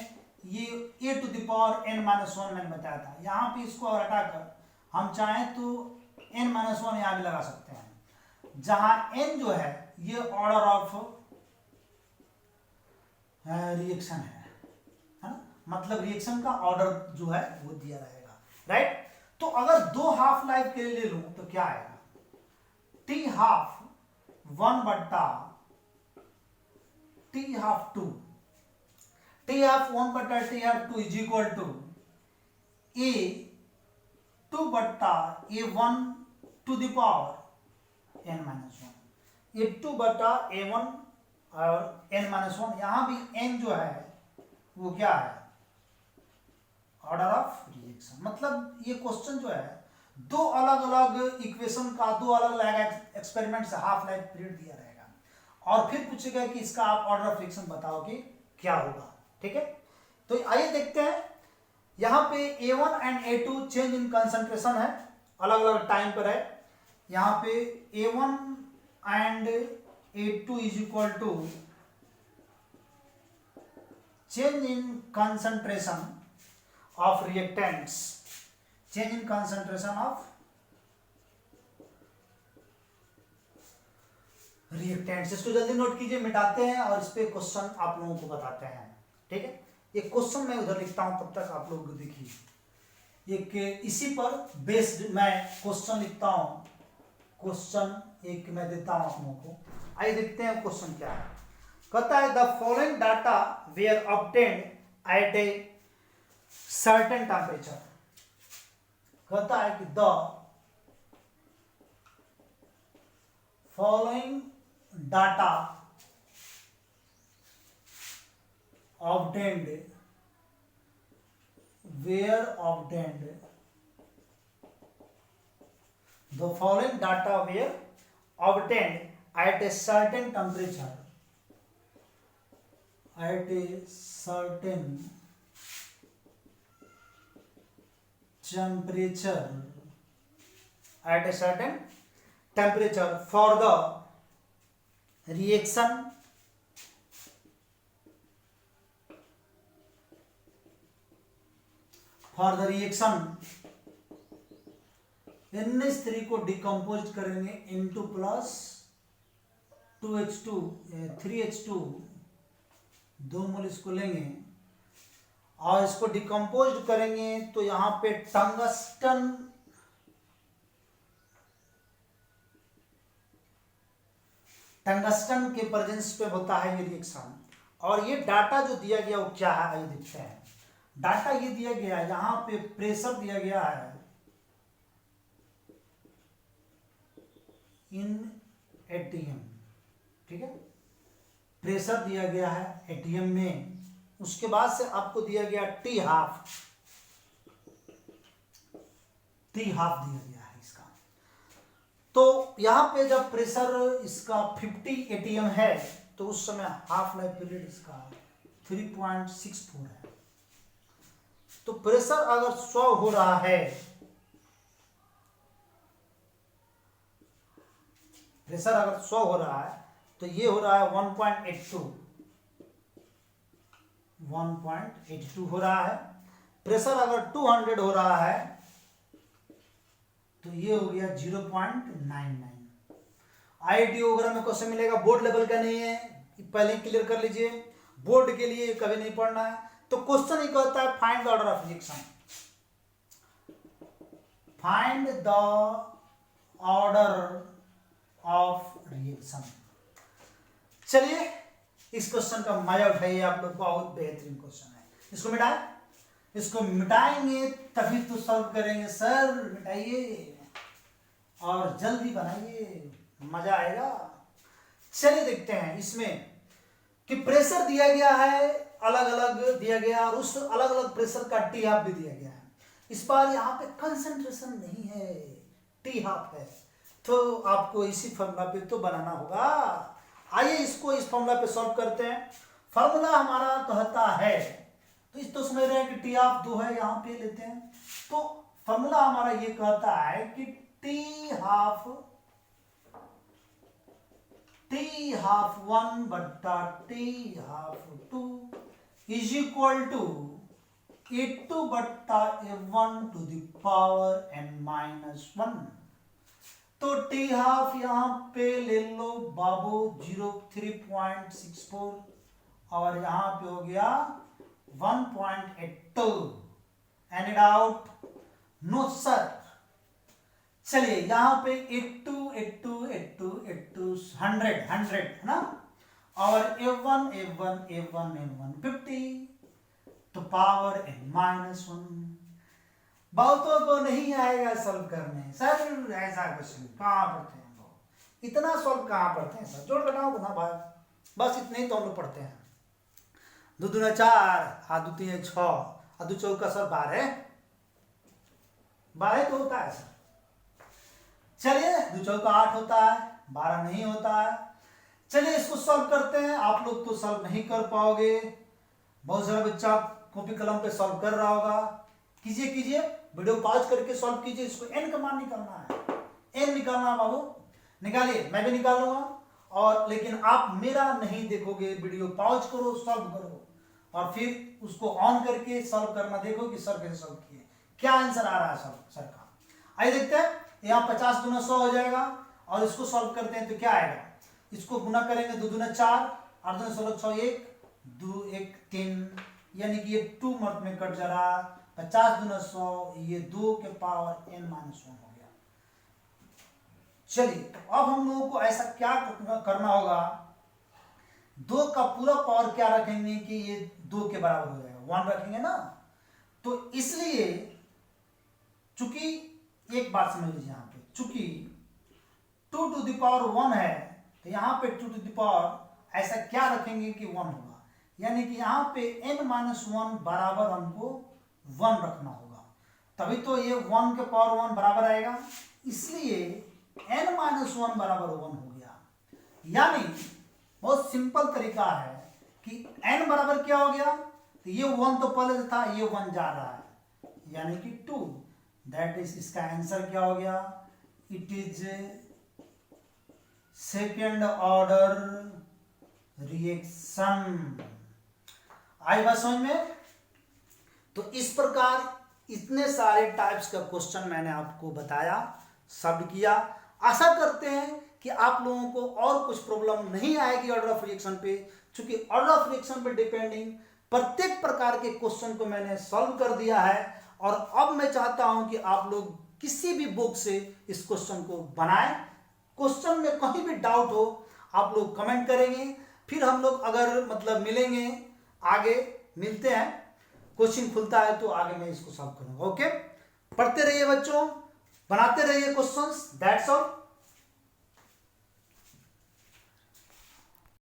S1: ये a to the power n-1 मैंने बताया था। यहाँ पे इसको हटाकर हम चाहें तो n-1 यहाँ भी लगा सकते हैं, जहां n जो है ये ऑर्डर ऑफ रिएक्शन है ना, मतलब रिएक्शन का ऑर्डर जो है वो दिया रहेगा, राइट। तो अगर 2 हाफ लाइफ के लिए ले लूं तो क्या आएगा, टी हाफ 1 बट्टा टी हाफ 2, टी हाफ 1 बट्टा T half 2 is equal to A 2 बट्टा A1 to the power n-1, A2 बट्टा A1 और n-1। यहां भी n जो है वो क्या है, ऑर्डर ऑफ रिएक्शन। मतलब ये क्वेश्चन जो है 2 अलग अलग इक्वेशन का 2 अलग अलग एक्सपेरिमेंट से हाफ लाइफ पीरियड दिया रहेगा, और फिर पूछेगा कि इसका आप ऑर्डर ऑफ रिएक्शन बताओ कि क्या होगा, ठीक है। तो आइए देखते हैं। यहाँ पे A1 and A2 change in concentration है, अलग अलग टाइम पर है। यहाँ पे A1 and A2 is equal to change in concentration of reactants, change in concentration of reactants। इसको जल्दी नोट कीजिए, मिटाते हैं और इस पे क्वेश्चन आप लोगों को बताते हैं, ठीक है। एक क्वेश्चन मैं उधर लिखता हूं, तब तक आप लोग देखिए। एक इसी पर बेस्ड मैं क्वेश्चन लिखता हूं, क्वेश्चन एक मैं देता हूं आप लोगों को। आइए देखते हैं क्वेश्चन क्या है। कहता है the following data were obtained at a certain temperature. कहता है कि the following data obtained were obtained, the following data were obtained at a certain temperature, at a certain temperature, at a certain temperature for the reaction NH3 को डिकम्पोज करेंगे into प्लस 2H2 3H2, 2 मोल इसको लेंगे और इसको डिकम्पोज करेंगे तो यहां पे टंगस्टन के प्रेजेंस पे होता है ये रिएक्शन। और ये डाटा जो दिया गया वो क्या है, आइए देखते हैं। डाटा ये दिया गया है, यहां पे प्रेशर दिया गया है इन एटीएम, ठीक है, प्रेशर दिया गया है एटीएम में। उसके बाद से आपको दिया गया टी हाफ दिया गया है इसका। तो यहां पे जब प्रेशर इसका 50 एटीएम है तो उस समय हाफ लाइफ पीरियड इसका 3.64 है। तो प्रेशर अगर 100 हो रहा है, प्रेशर अगर 100 हो रहा है तो ये हो रहा है 1.82 हो रहा है। प्रेशर अगर 200 हो रहा है तो ये हो गया 0.99। IIT वगैरह में क्वेश्चन मिलेगा, बोर्ड लेवल का नहीं है, पहले क्लियर कर लीजिए, बोर्ड के लिए कभी नहीं पढ़ना है। तो क्वेश्चन ही कहता है find the order of reaction, find the order of reaction. चलिए इस क्वेश्चन का मजा उठाइए, आप लोग, बहुत बेहतरीन क्वेश्चन है। इसको मिटाएंगे तभी तो सॉल्व करेंगे। सर मिटाइए और जल्दी बनाइए, मजा आएगा। चलिए देखते हैं इसमें कि प्रेशर दिया गया है, अलग अलग दिया गया, और उस अलग अलग प्रेशर का टी हाफ भी दिया गया है। इस बार यहाँ पे कंसंट्रेशन नहीं है, टी हाफ है, तो आपको इसी फॉर्मूला पे तो बनाना होगा। आइए इसको इस फॉर्मूला पे सॉल्व करते हैं। फॉर्मूला हमारा कहता है, तो इस तो समझ रहे हैं कि टी हाफ 2 है, यहाँ पे लेते हैं। तो फॉर्मूला हमारा ये कहता है कि टी हाफ 1 बट्टा T half 2 is equal to A2 बट्टा A1 to the power n-1। तो टी हाफ यहाँ पे ले लो बाबू 03.64 और यहाँ पे हो गया 1.82। Any doubt? No sir. चलिए यहाँ पे 100 है ना, और A1 50 तो पावर n-1। बहुतों को नहीं आएगा सॉल्व करने। सर ऐसा क्वेश्चन कहाँ पढ़ते हैं लोग, इतना सॉल्व कहाँ पढ़ते हैं सर, जोड़ घटाओ ना भाई, बस इतने ही तो हम लोग पढ़ते हैं। 2 दूना 4, हाथ 2 3 6, और 2 चौका सर 12 तो होता है सर। चलिए 2 चौका 8 होता है, 12 नहीं होता है। चलिए इसको सॉल्व करते हैं। आप लोग तो सॉल्व नहीं कर पाओगे, बहुत सारा बच्चा कॉपी कलम पे सॉल्व कर रहा होगा। कीजिए, वीडियो पॉज करके सॉल्व कीजिए। इसको n का मान निकालना है, n निकालना बाबू, निकालिए, मैं भी निकाल लूंगा। और लेकिन आप मेरा नहीं देखोगे, वीडियो पॉज करो, सॉल्व करो, और फिर उसको ऑन करके सॉल्व करना देखो कि सर कैसे सॉल्व किए, क्या आंसर आ रहा है सर का। आइए देखते हैं। यहाँ 50 दूना 100 हो जाएगा, और इसको सॉल्व करते हैं तो क्या आएगा, इसको गुना करेंगे 2 दूना 4, 8 दूना 16 6 1 2 1 3, यानी कि ये 2 मर्द में कट जा रहा। 50 दूना 100, ये 2 के पावर n-1 हो गया। चलिए तो अब हम लोगों को ऐसा क्या करना होगा, 2 का पूरा पावर क्या रखेंगे कि ये 2 के बराबर हो जाएगा, 1 रखेंगे ना। तो इसलिए चूंकि एक बात समझ लीजिए, यहाँ पे चूंकि 2 टू द पावर 1 है, तो यहाँ पे 2 टू द पावर ऐसा क्या रखेंगे कि 1 होगा, यानी कि यहाँ पे n-1 बराबर हमको 1 रखना होगा, तभी तो ये 1 के पावर 1 बराबर आएगा। इसलिए n-1 बराबर 1 हो गया। यानी बहुत सिंपल तरीका है कि n बराबर क्या हो गया, तो ये 1 तो पहले था, ये 1 जा रहा है, यानी कि 2। दैट इज, इसका आंसर क्या हो गया, it is second order reaction. आई बात समझ में? तो इस प्रकार इतने सारे टाइप्स का क्वेश्चन मैंने आपको बताया, सॉल्व किया। आशा करते हैं कि आप लोगों को और कुछ प्रॉब्लम नहीं आएगी ऑर्डर ऑफ रिएक्शन पे, क्योंकि ऑर्डर ऑफ रिएक्शन पे डिपेंडिंग प्रत्येक प्रकार के क्वेश्चन को मैंने सॉल्व कर दिया है। और अब मैं चाहता हूं कि आप लोग किसी भी बुक से इस क्वेश्चन को बनाएं। क्वेश्चन में कहीं भी डाउट हो आप लोग कमेंट करेंगे, फिर हम लोग अगर मतलब मिलेंगे, आगे मिलते हैं, क्वेश्चन खुलता है तो आगे मैं इसको सॉल्व करूंगा। ओके, पढ़ते रहिए बच्चों, बनाते रहिए क्वेश्चंस। That's all.